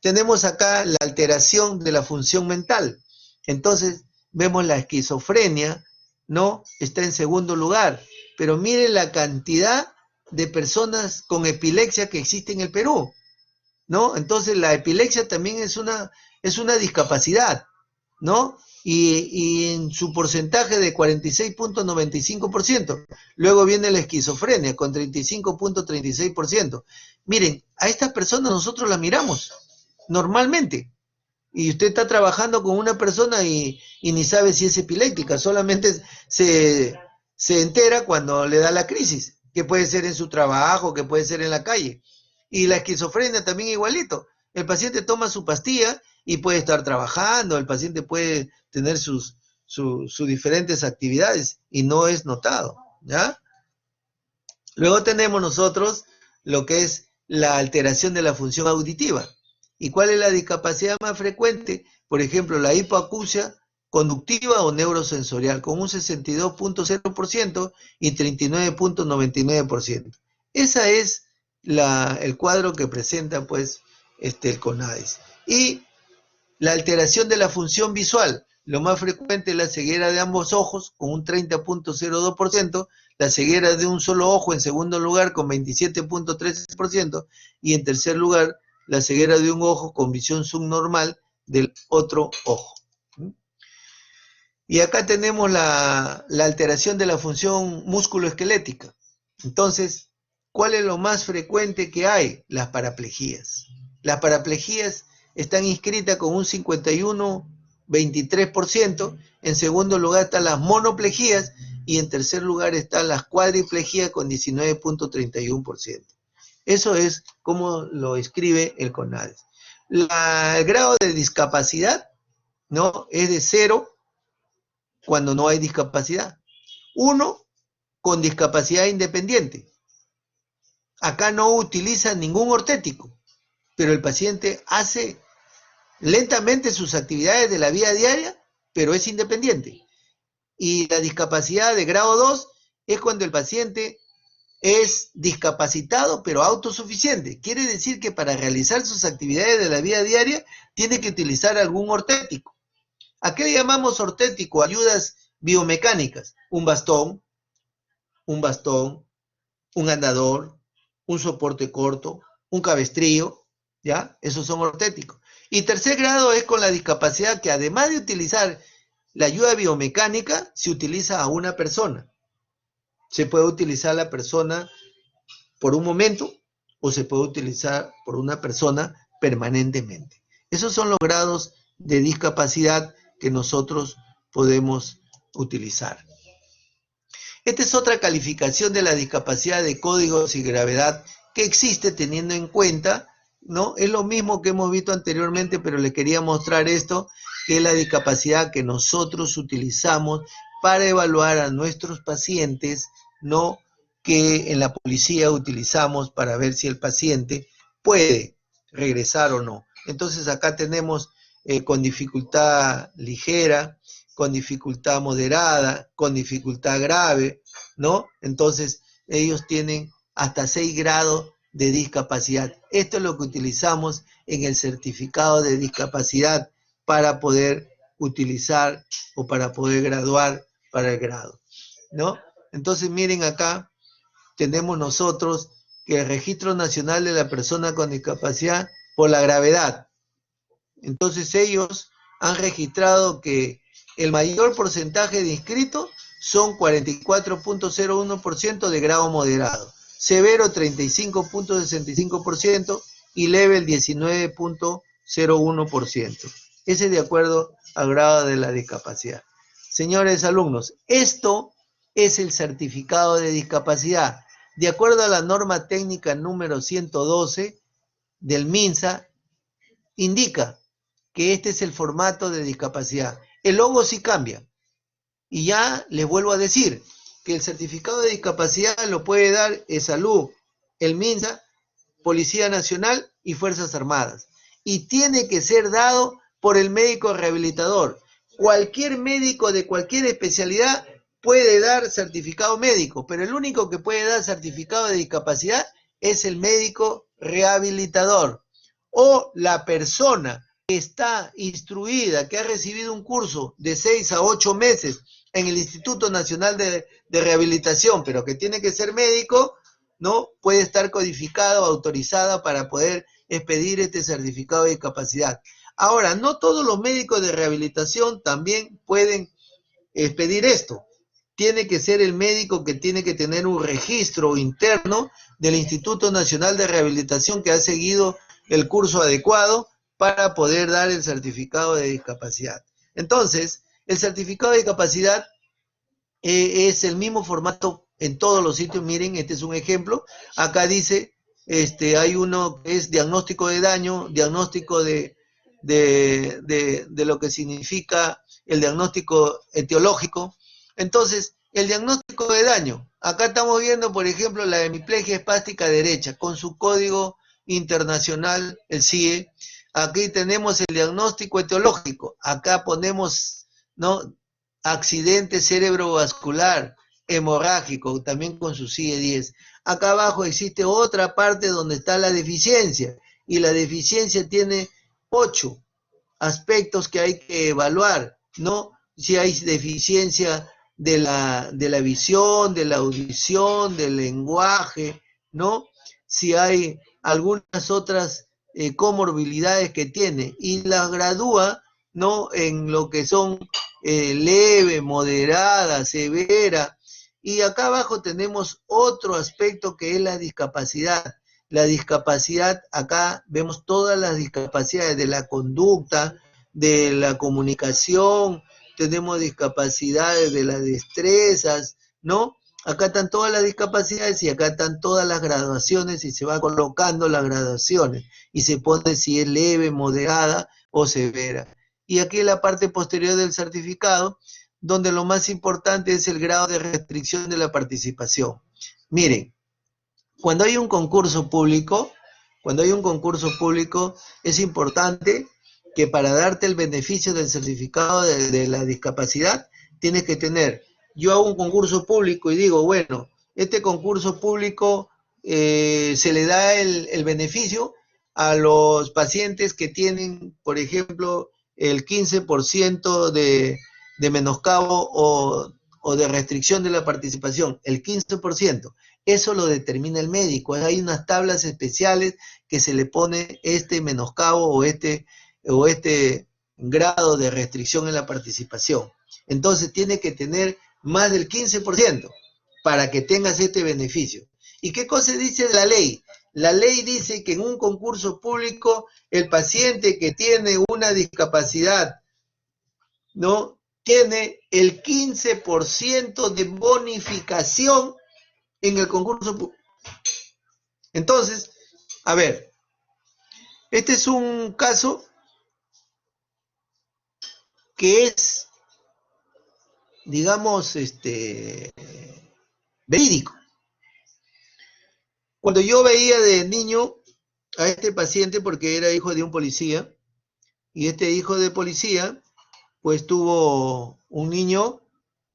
Tenemos acá la alteración de la función mental. Entonces, vemos la esquizofrenia, ¿no? Está en segundo lugar. Pero miren la cantidad de personas con epilepsia que existe en el Perú, ¿no? Entonces, la epilepsia también es una discapacidad, ¿no? Y en su porcentaje de 46.95%. Luego viene la esquizofrenia con 35.36%. Miren, a estas personas nosotros las miramos normalmente. Y usted está trabajando con una persona y ni sabe si es epiléptica, solamente se entera cuando le da la crisis, que puede ser en su trabajo, que puede ser en la calle. Y la esquizofrenia también igualito. El paciente toma su pastilla y puede estar trabajando, el paciente puede tener sus diferentes actividades y no es notado, ¿ya? Luego tenemos nosotros lo que es la alteración de la función auditiva. ¿Y cuál es la discapacidad más frecuente? Por ejemplo, la hipoacusia conductiva o neurosensorial, con un 62.0% y 39.99%. Esa es el cuadro que presenta, pues, el CONADIS. Y la alteración de la función visual, lo más frecuente es la ceguera de ambos ojos, con un 30.02%, la ceguera de un solo ojo en segundo lugar, con 27.13%, y en tercer lugar, la ceguera de un ojo con visión subnormal del otro ojo. Y acá tenemos la alteración de la función musculoesquelética. Entonces, ¿cuál es lo más frecuente que hay? Las paraplejías. Las paraplejías están inscritas con un 51.23%, en segundo lugar están las monoplejías y en tercer lugar están las cuadriplejías con 19.31%. Eso es como lo escribe el CONADIS. El grado de discapacidad, ¿no? Es de 0 cuando no hay discapacidad. 1 con discapacidad independiente. Acá no utiliza ningún ortético, pero el paciente hace lentamente sus actividades de la vida diaria, pero es independiente. Y la discapacidad de grado 2 es cuando el paciente es discapacitado, pero autosuficiente. Quiere decir que para realizar sus actividades de la vida diaria tiene que utilizar algún ortético. ¿A qué le llamamos ortético? Ayudas biomecánicas. Un bastón, un andador, un soporte corto, un cabestrillo, ¿ya? Esos son ortéticos. Y tercer grado es con la discapacidad que además de utilizar la ayuda biomecánica, se utiliza a una persona. Se puede utilizar la persona por un momento o se puede utilizar por una persona permanentemente. Esos son los grados de discapacidad que nosotros podemos utilizar. Esta es otra calificación de la discapacidad de códigos y gravedad que existe teniendo en cuenta, ¿no? Es lo mismo que hemos visto anteriormente, pero les quería mostrar esto, que es la discapacidad que nosotros utilizamos para evaluar a nuestros pacientes, ¿no? Que en la policía utilizamos para ver si el paciente puede regresar o no. Entonces acá tenemos con dificultad ligera, con dificultad moderada, con dificultad grave, ¿no? Entonces ellos tienen hasta 6 grados de discapacidad. Esto es lo que utilizamos en el certificado de discapacidad para poder utilizar o para poder graduar para el grado, ¿no? Entonces miren acá, tenemos nosotros que el Registro Nacional de la Persona con Discapacidad por la gravedad. Entonces ellos han registrado que el mayor porcentaje de inscritos son 44.01% de grado moderado, severo 35.65% y leve el 19.01%. Ese es de acuerdo al grado de la discapacidad. Señores alumnos, esto es el certificado de discapacidad. De acuerdo a la norma técnica número 112 del MINSA, indica que este es el formato de discapacidad. El logo sí cambia. Y ya les vuelvo a decir que el certificado de discapacidad lo puede dar Salud, el MINSA, Policía Nacional y Fuerzas Armadas. Y tiene que ser dado por el médico rehabilitador. Cualquier médico de cualquier especialidad puede dar certificado médico, pero el único que puede dar certificado de discapacidad es el médico rehabilitador o la persona que está instruida, que ha recibido un curso de 6 a 8 meses en el Instituto Nacional de Rehabilitación, pero que tiene que ser médico, ¿no? Puede estar codificado, autorizada para poder expedir este certificado de discapacidad. Ahora, no todos los médicos de rehabilitación también pueden expedir esto. Tiene que ser el médico que tiene que tener un registro interno del Instituto Nacional de Rehabilitación que ha seguido el curso adecuado para poder dar el certificado de discapacidad. Entonces, el certificado de discapacidad es el mismo formato en todos los sitios. Miren, este es un ejemplo. Acá dice, hay uno que es diagnóstico de daño, diagnóstico de lo que significa el diagnóstico etiológico. Entonces, el diagnóstico de daño, acá estamos viendo, por ejemplo, la hemiplegia espástica derecha, con su código internacional, el CIE. Aquí tenemos el diagnóstico etiológico, acá ponemos, ¿no?, accidente cerebrovascular, hemorrágico, también con su CIE 10. Acá abajo existe otra parte donde está la deficiencia, y la deficiencia tiene 8 aspectos que hay que evaluar, ¿no? Si hay deficiencia de la visión, de la audición, del lenguaje, ¿no? Si hay algunas otras comorbilidades que tiene, y las gradúa, ¿no?, en lo que son leve, moderada, severa. Y acá abajo tenemos otro aspecto que es la discapacidad. La discapacidad, acá vemos todas las discapacidades de la conducta, de la comunicación, tenemos discapacidades de las destrezas, ¿no? Acá están todas las discapacidades y acá están todas las graduaciones y se va colocando las graduaciones y se pone si es leve, moderada o severa. Y aquí en la parte posterior del certificado, donde lo más importante es el grado de restricción de la participación. Miren, cuando hay un concurso público, es importante que para darte el beneficio del certificado de la discapacidad, tienes que tener, yo hago un concurso público y digo, bueno, este concurso público se le da el beneficio a los pacientes que tienen, por ejemplo, el 15% de menoscabo o de restricción de la participación, el 15%. Eso lo determina el médico. Hay unas tablas especiales que se le pone este menoscabo o este grado de restricción en la participación. Entonces tiene que tener más del 15% para que tengas este beneficio. ¿Y qué cosa dice la ley? La ley dice que en un concurso público el paciente que tiene una discapacidad, ¿no?, tiene el 15% de bonificación en el concurso público. Entonces, a ver, este es un caso que es, digamos, verídico. Cuando yo veía de niño a este paciente, porque era hijo de un policía, y este hijo de policía, pues tuvo un niño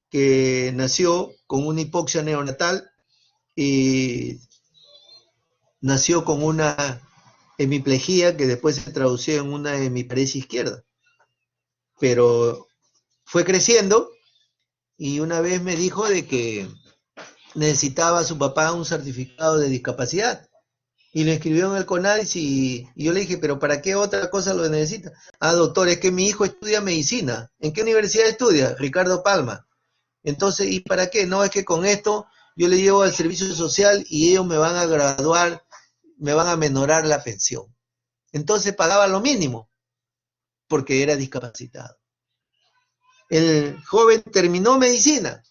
que nació con una hipoxia neonatal y nació con una hemiplegia que después se tradució en una hemiparesia izquierda. Pero fue creciendo y una vez me dijo de que necesitaba a su papá un certificado de discapacidad y lo inscribió en el CONADIS y yo le dije, pero ¿para qué otra cosa lo necesita? Ah, doctor, es que mi hijo estudia medicina. ¿En qué universidad estudia? Ricardo Palma. Entonces, ¿y para qué? No, es que con esto yo le llevo al servicio social y ellos me van a graduar, me van a menorar la pensión. Entonces pagaba lo mínimo porque era discapacitado. El joven terminó medicina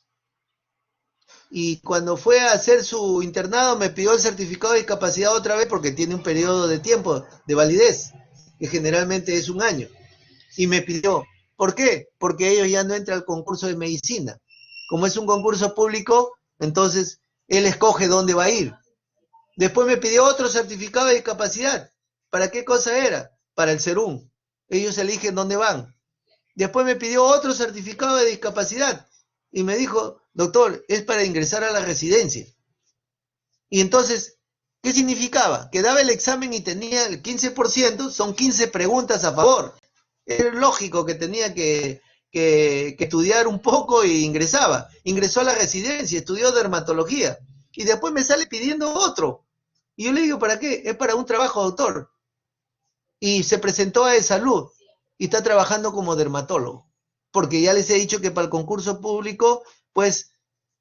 y cuando fue a hacer su internado me pidió el certificado de discapacidad otra vez porque tiene un periodo de tiempo de validez, que generalmente es 1 año. Y me pidió, ¿por qué? Porque ellos ya no entran al concurso de medicina. Como es un concurso público, entonces él escoge dónde va a ir. Después me pidió otro certificado de discapacidad. ¿Para qué cosa era? Para el SERUM. Ellos eligen dónde van. Después me pidió otro certificado de discapacidad y me dijo, doctor, es para ingresar a la residencia. Y entonces, ¿qué significaba? Que daba el examen y tenía el 15%, son 15 preguntas a favor. Es lógico que tenía que estudiar un poco y ingresaba. Ingresó a la residencia, estudió dermatología y después me sale pidiendo otro. Y yo le digo, ¿para qué? Es para un trabajo, doctor. Y se presentó a E-Salud y está trabajando como dermatólogo. Porque ya les he dicho que para el concurso público, pues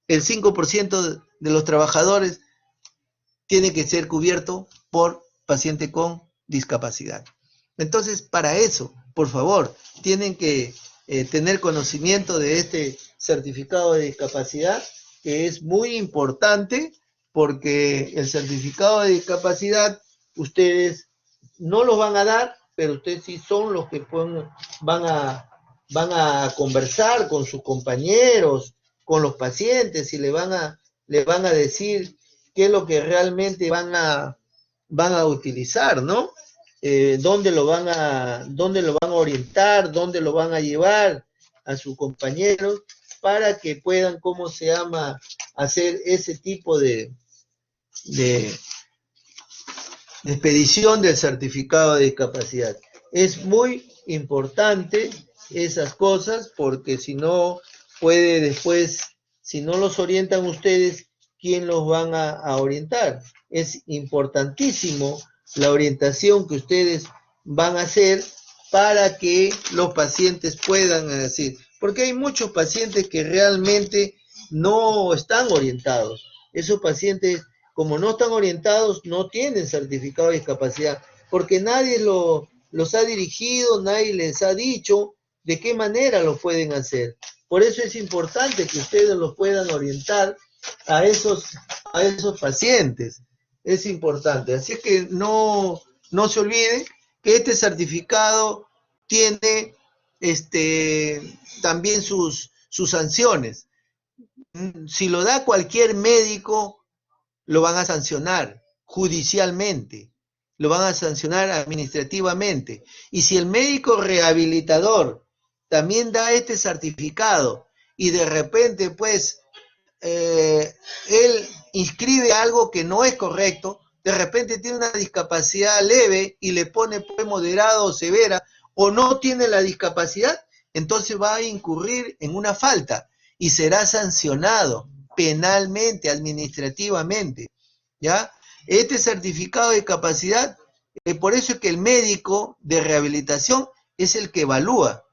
el 5% de los trabajadores tiene que ser cubierto por paciente con discapacidad. Entonces, para eso, por favor, tienen que tener conocimiento de este certificado de discapacidad, que es muy importante, porque el certificado de discapacidad, ustedes no los van a dar, pero ustedes sí son los que van a conversar con sus compañeros, con los pacientes, y le van a decir qué es lo que realmente van a utilizar, ¿no? Dónde lo van a orientar, dónde lo van a llevar a sus compañeros para que puedan, hacer ese tipo de expedición del certificado de discapacidad. Es muy importante esas cosas porque si no puede después, si no los orientan ustedes, ¿quién los van a orientar? Es importantísimo la orientación que ustedes van a hacer para que los pacientes puedan decir, porque hay muchos pacientes que realmente no están orientados. Esos pacientes, como no están orientados, no tienen certificado de discapacidad, porque nadie los ha dirigido, nadie les ha dicho de qué manera lo pueden hacer. Por eso es importante que ustedes los puedan orientar a esos pacientes. Es importante. Así es que no se olviden que este certificado tiene también sus sanciones. Si lo da cualquier médico, lo van a sancionar judicialmente, lo van a sancionar administrativamente. Y si el médico rehabilitador también da este certificado y de repente pues él inscribe algo que no es correcto, de repente tiene una discapacidad leve y le pone pues moderada o severa, o no tiene la discapacidad, entonces va a incurrir en una falta y será sancionado penalmente, administrativamente, ¿ya? Este certificado de discapacidad, por eso es que el médico de rehabilitación es el que evalúa,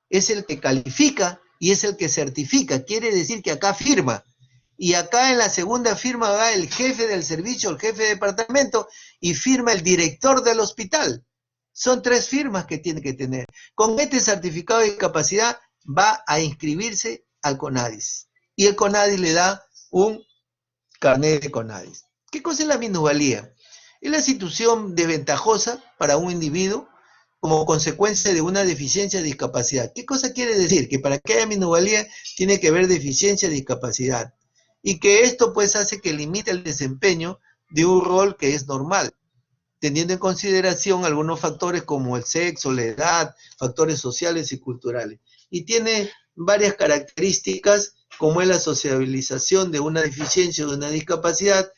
es el que califica y es el que certifica. Quiere decir que acá firma. Y acá en la segunda firma va el jefe del servicio, el jefe de departamento, y firma el director del hospital. Son 3 firmas que tiene que tener. Con este certificado de discapacidad va a inscribirse al CONADIS. Y el CONADIS le da un carnet de CONADIS. ¿Qué cosa es la minusvalía? Es la situación desventajosa para un individuo como consecuencia de una deficiencia de discapacidad. ¿Qué cosa quiere decir? Que para que haya minusvalía tiene que haber deficiencia de discapacidad. Y que esto pues hace que limite el desempeño de un rol que es normal, teniendo en consideración algunos factores como el sexo, la edad, factores sociales y culturales. Y tiene varias características como es la sociabilización de una deficiencia o de una discapacidad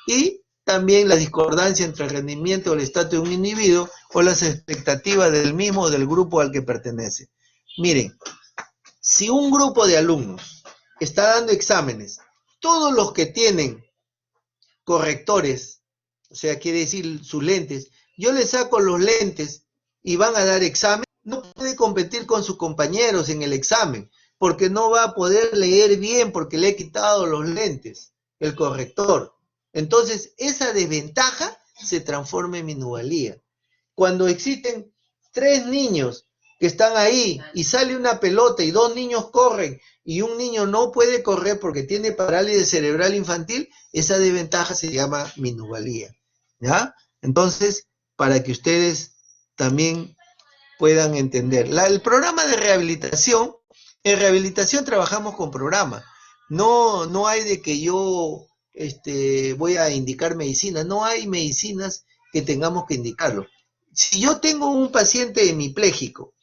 y también la discordancia entre el rendimiento o el estatus de un individuo o las expectativas del mismo o del grupo al que pertenece. Miren, si un grupo de alumnos está dando exámenes, todos los que tienen correctores, o sea, quiere decir sus lentes, yo les saco los lentes y van a dar examen, no puede competir con sus compañeros en el examen, porque no va a poder leer bien porque le he quitado los lentes, el corrector. Entonces, esa desventaja se transforma en minusvalía. Cuando existen 3 niños que están ahí y sale una pelota y 2 niños corren y un niño no puede correr porque tiene parálisis cerebral infantil, esa desventaja se llama minusvalía, ¿ya? Entonces, para que ustedes también puedan entender. El programa de rehabilitación, en rehabilitación trabajamos con programa. No hay de que yo voy a indicar medicina, no hay medicinas que tengamos que indicarlo. Si yo tengo un paciente hemipléjico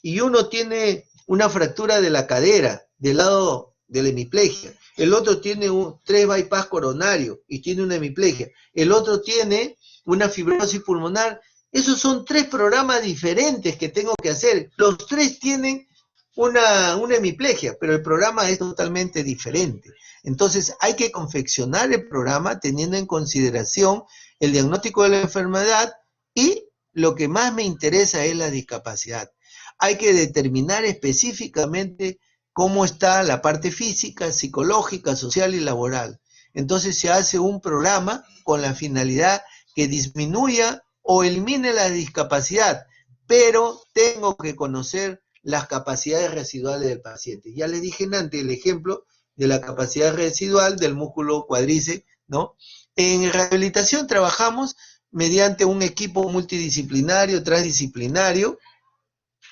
y uno tiene una fractura de la cadera del lado de la hemiplegia, el otro tiene 3 bypass coronarios y tiene una hemiplegia, el otro tiene una fibrosis pulmonar, esos son 3 programas diferentes que tengo que hacer. Los 3 tienen una hemiplegia, pero el programa es totalmente diferente. Entonces hay que confeccionar el programa teniendo en consideración el diagnóstico de la enfermedad y lo que más me interesa es la discapacidad. Hay que determinar específicamente cómo está la parte física, psicológica, social y laboral. Entonces se hace un programa con la finalidad que disminuya o elimine la discapacidad, pero tengo que conocer las capacidades residuales del paciente. Ya les dije antes el ejemplo de la capacidad residual del músculo cuádriceps, ¿no? En rehabilitación trabajamos mediante un equipo multidisciplinario, transdisciplinario,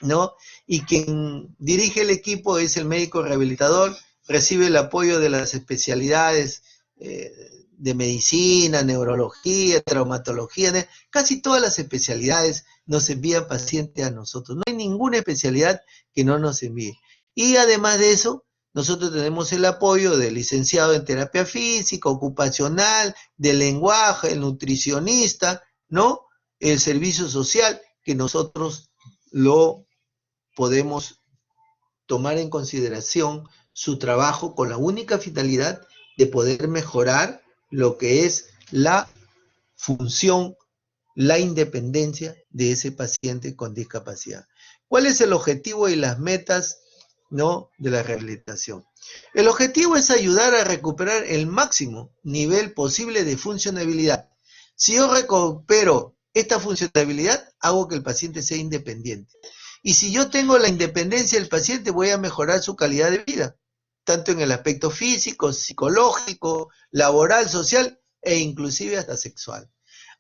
¿no? Y quien dirige el equipo es el médico rehabilitador, recibe el apoyo de las especialidades de medicina, neurología, traumatología, casi todas las especialidades nos envían pacientes a nosotros. No hay ninguna especialidad que no nos envíe. Y además de eso, nosotros tenemos el apoyo del licenciado en terapia física, ocupacional, del lenguaje, el nutricionista, ¿no? El servicio social, que nosotros lo podemos tomar en consideración su trabajo con la única finalidad de poder mejorar lo que es la función, la independencia de ese paciente con discapacidad. ¿Cuál es el objetivo y las metas, ¿no?, de la rehabilitación? El objetivo es ayudar a recuperar el máximo nivel posible de funcionabilidad. Si yo recupero esta funcionabilidad, hago que el paciente sea independiente. Y si yo tengo la independencia del paciente, voy a mejorar su calidad de vida, tanto en el aspecto físico, psicológico, laboral, social e inclusive hasta sexual.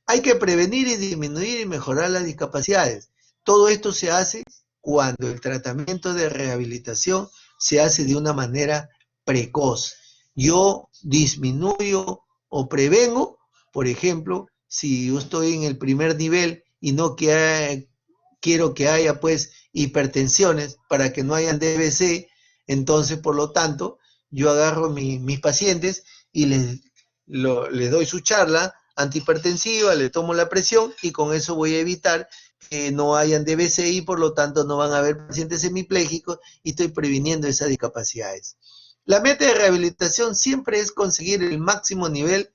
Hay que prevenir y disminuir y mejorar las discapacidades. Todo esto se hace cuando el tratamiento de rehabilitación se hace de una manera precoz. Yo disminuyo o prevengo, por ejemplo, si yo estoy en el primer nivel y no quiero que haya pues hipertensiones para que no hayan DBC, entonces por lo tanto yo agarro mis pacientes y les doy su charla antihipertensiva, le tomo la presión y con eso voy a evitar que no hayan DBC y por lo tanto no van a haber pacientes hemipléjicos y estoy previniendo esas discapacidades. La meta de rehabilitación siempre es conseguir el máximo nivel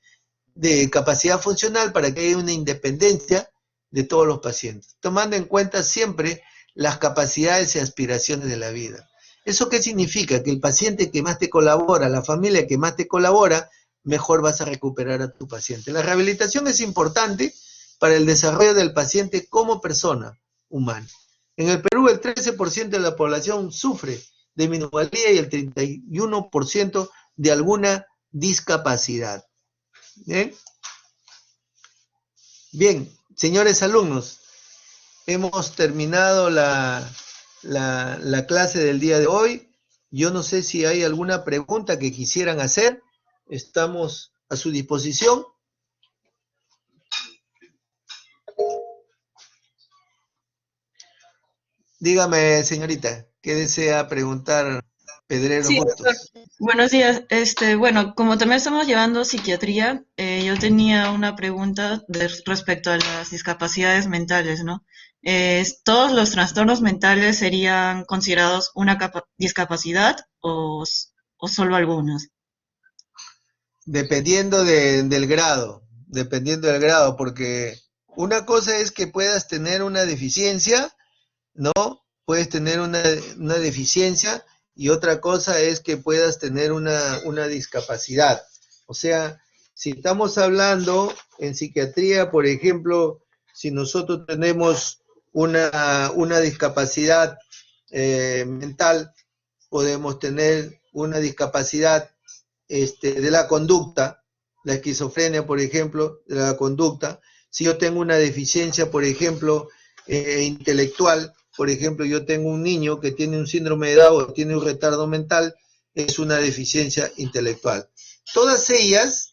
de capacidad funcional para que haya una independencia de todos los pacientes, tomando en cuenta siempre las capacidades y aspiraciones de la vida. ¿Eso qué significa? Que el paciente que más te colabora, la familia que más te colabora, mejor vas a recuperar a tu paciente. La rehabilitación es importante para el desarrollo del paciente como persona humana. En el Perú, el 13% de la población sufre de minusvalía y el 31% de alguna discapacidad. ¿Bien? Bien, señores alumnos, hemos terminado la clase del día de hoy. Yo no sé si hay alguna pregunta que quisieran hacer. Estamos a su disposición. Dígame, señorita, ¿qué desea preguntar Pedrero Sí, doctor. Bustos? Buenos días. Bueno, como también estamos llevando psiquiatría, yo tenía una pregunta respecto a las discapacidades mentales, ¿no? ¿Todos los trastornos mentales serían considerados una discapacidad o solo algunos? Dependiendo dependiendo del grado, porque una cosa es que puedas tener una deficiencia, ¿no? Puedes tener una deficiencia y otra cosa es que puedas tener una discapacidad. O sea, si estamos hablando en psiquiatría, por ejemplo, si nosotros tenemos una discapacidad mental, podemos tener una discapacidad de la conducta, la esquizofrenia, por ejemplo, de la conducta. Si yo tengo una deficiencia, por ejemplo, intelectual, por ejemplo, yo tengo un niño que tiene un síndrome de Down o tiene un retardo mental, es una deficiencia intelectual. Todas ellas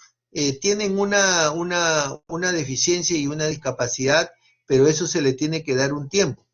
tienen una deficiencia y una discapacidad, pero eso se le tiene que dar un tiempo,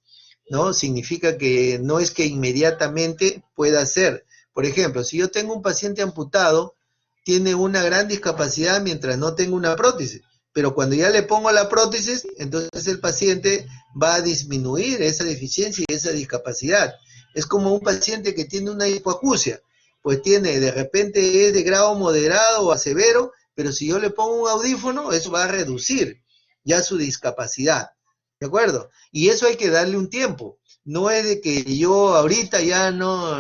¿no? Significa que no es que inmediatamente pueda ser. Por ejemplo, si yo tengo un paciente amputado, tiene una gran discapacidad mientras no tenga una prótesis, pero cuando ya le pongo la prótesis, entonces el paciente va a disminuir esa deficiencia y esa discapacidad. Es como un paciente que tiene una hipoacusia, pues tiene, de repente es de grado moderado o a severo, pero si yo le pongo un audífono, eso va a reducir ya su discapacidad. ¿De acuerdo? Y eso hay que darle un tiempo. No es de que yo ahorita ya no,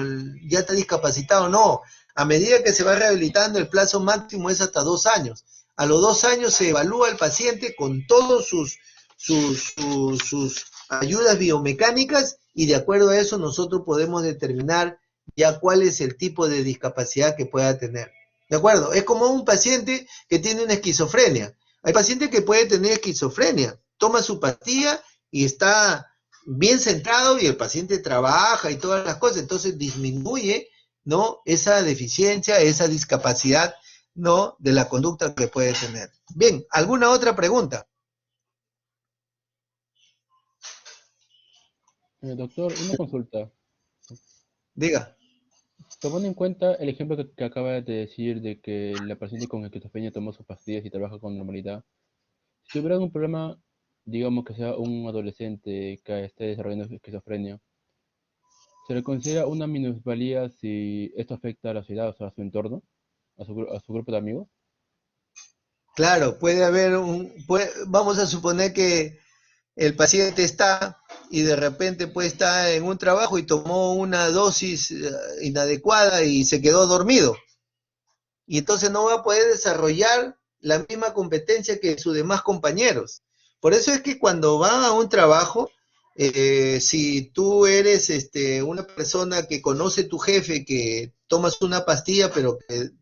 ya está discapacitado, no. A medida que se va rehabilitando, el plazo máximo es hasta 2 años. A los 2 años se evalúa al paciente con todos sus ayudas biomecánicas y de acuerdo a eso nosotros podemos determinar ya cuál es el tipo de discapacidad que pueda tener. ¿De acuerdo? Es como un paciente que tiene una esquizofrenia. Hay pacientes que pueden tener esquizofrenia, toma su pastilla y está bien centrado y el paciente trabaja y todas las cosas, entonces disminuye, ¿no? Esa deficiencia, esa discapacidad, ¿no? De la conducta que puede tener. Bien, ¿alguna otra pregunta? Doctor, una consulta. Diga. Tomando en cuenta el ejemplo que acaba de decir de que la paciente con esquizofrenia toma sus pastillas y trabaja con normalidad, si hubiera un problema, digamos que sea un adolescente que esté desarrollando esquizofrenia, ¿se le considera una minusvalía si esto afecta a la sociedad, o sea, a su entorno, a su grupo de amigos? Claro, puede haber vamos a suponer que el paciente está y de repente pues está en un trabajo y tomó una dosis inadecuada y se quedó dormido. Y entonces no va a poder desarrollar la misma competencia que sus demás compañeros. Por eso es que cuando va a un trabajo, si tú eres una persona que conoce tu jefe, que tomas una pastilla, pero que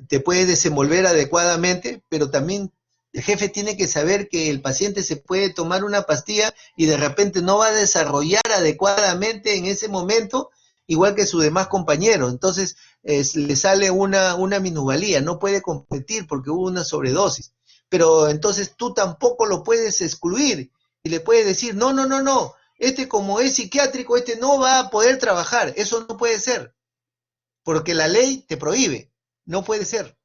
te puede desenvolver adecuadamente, pero también el jefe tiene que saber que el paciente se puede tomar una pastilla y de repente no va a desarrollar adecuadamente en ese momento, igual que sus demás compañeros. Entonces, le sale una minusvalía, no puede competir porque hubo una sobredosis. Pero entonces tú tampoco lo puedes excluir y le puedes decir, no, este como es psiquiátrico, este no va a poder trabajar. Eso no puede ser, porque la ley te prohíbe, no puede ser.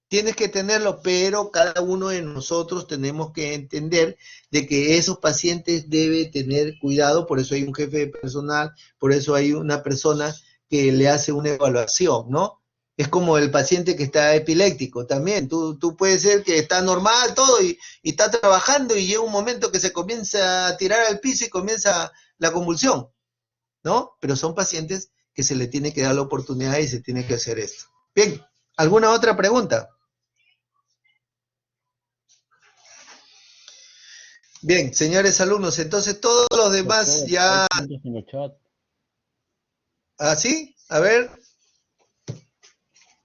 Tienes que tenerlo, pero cada uno de nosotros tenemos que entender de que esos pacientes deben tener cuidado, por eso hay un jefe de personal, por eso hay una persona que le hace una evaluación, ¿no? Es como el paciente que está epiléptico también, tú puedes ser que está normal todo y está trabajando y llega un momento que se comienza a tirar al piso y comienza la convulsión, ¿no? Pero son pacientes que se le tiene que dar la oportunidad y se tiene que hacer esto. Bien, ¿alguna otra pregunta? Bien, señores alumnos, entonces todos los demás ya... En el chat. ¿Ah, sí? A ver.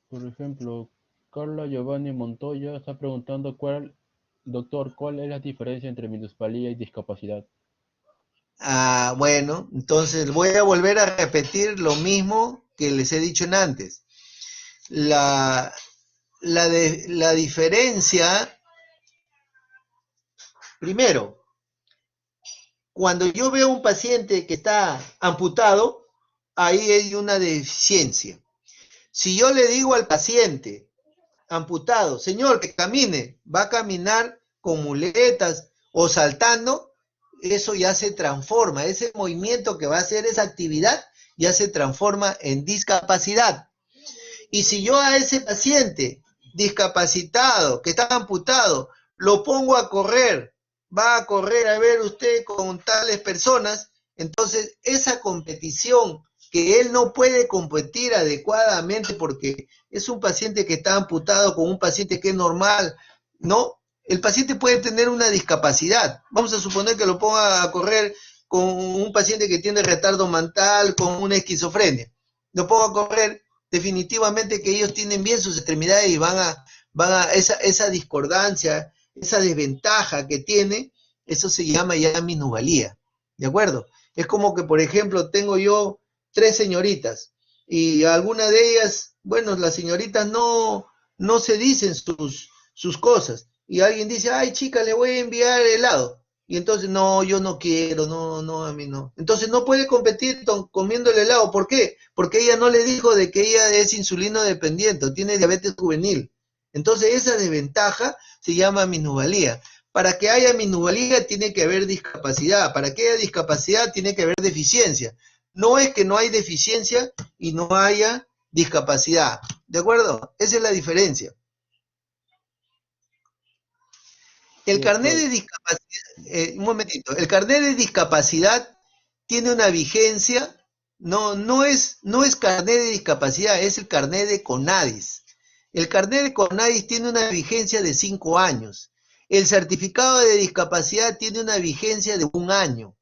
Por ejemplo, Carla Giovanni Montoya está preguntando doctor, ¿cuál es la diferencia entre minusvalía y discapacidad? Bueno, entonces voy a volver a repetir lo mismo que les he dicho en antes. La diferencia, primero, cuando yo veo un paciente que está amputado, ahí hay una deficiencia. Si yo le digo al paciente amputado, señor, que camine, va a caminar con muletas o saltando, eso ya se transforma, ese movimiento que va a hacer esa actividad ya se transforma en discapacidad. Y si yo a ese paciente discapacitado, que está amputado, lo pongo a correr, va a correr a ver usted con tales personas, entonces esa competición que él no puede competir adecuadamente porque es un paciente que está amputado con un paciente que es normal, ¿no? El paciente puede tener una discapacidad. Vamos a suponer que lo ponga a correr con un paciente que tiene retardo mental, con una esquizofrenia. Lo ponga a correr, definitivamente que ellos tienen bien sus extremidades y van a esa discordancia, esa desventaja que tiene, eso se llama ya minusvalía, ¿de acuerdo? Es como que, por ejemplo, tengo yo 3 señoritas y alguna de ellas, bueno, las señoritas no se dicen sus cosas y alguien dice, ay chica, le voy a enviar helado y entonces, no, yo no quiero, no, a mí no. Entonces no puede competir comiendo el helado. ¿Por qué? Porque ella no le dijo de que ella es insulino dependiente, tiene diabetes juvenil. Entonces esa desventaja se llama minusvalía. Para que haya minusvalía tiene que haber discapacidad. Para que haya discapacidad tiene que haber deficiencia. No es que no hay deficiencia y no haya discapacidad. ¿De acuerdo? Esa es la diferencia. El carnet de discapacidad, un momentito, el carnet de discapacidad tiene una vigencia, no es carnet de discapacidad, es el carnet de CONADIS. El carnet de CONADIS tiene una vigencia de 5 años. El certificado de discapacidad tiene una vigencia de 1 año.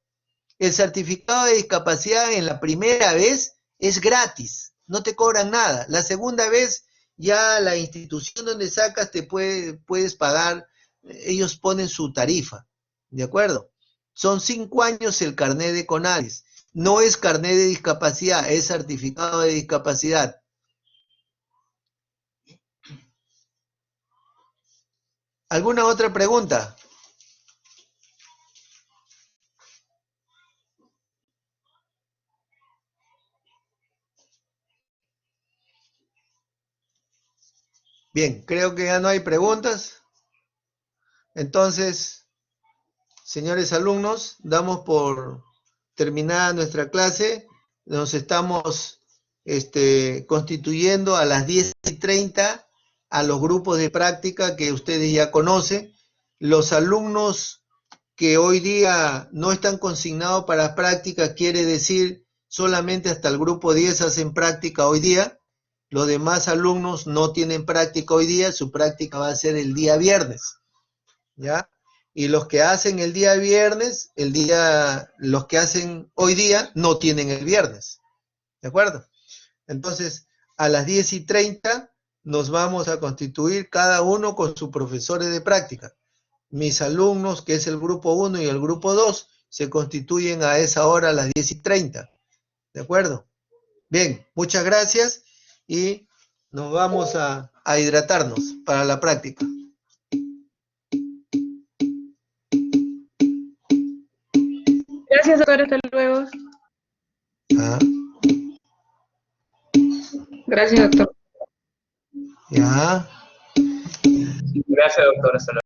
El certificado de discapacidad en la primera vez es gratis, no te cobran nada. La segunda vez ya la institución donde sacas te puedes pagar, ellos ponen su tarifa, ¿de acuerdo? Son 5 años el carnet de CONADIS. No es carnet de discapacidad, es certificado de discapacidad. ¿Alguna otra pregunta? Bien, creo que ya no hay preguntas. Entonces, señores alumnos, damos por terminada nuestra clase. Nos estamos constituyendo a las 10:30 a los grupos de práctica que ustedes ya conocen. Los alumnos que hoy día no están consignados para práctica, quiere decir solamente hasta el grupo 10 hacen práctica hoy día. Los demás alumnos no tienen práctica hoy día, su práctica va a ser el día viernes, ¿ya? Y los que hacen el día viernes, los que hacen hoy día no tienen el viernes, ¿de acuerdo? Entonces, a las 10:30 nos vamos a constituir cada uno con sus profesores de práctica. Mis alumnos, que es el grupo 1 y el grupo 2, se constituyen a esa hora a las 10:30, ¿de acuerdo? Bien, muchas gracias y nos vamos a hidratarnos para la práctica. Gracias, doctor. Hasta luego. Gracias, doctor. Ya. Gracias, doctor. Hasta luego.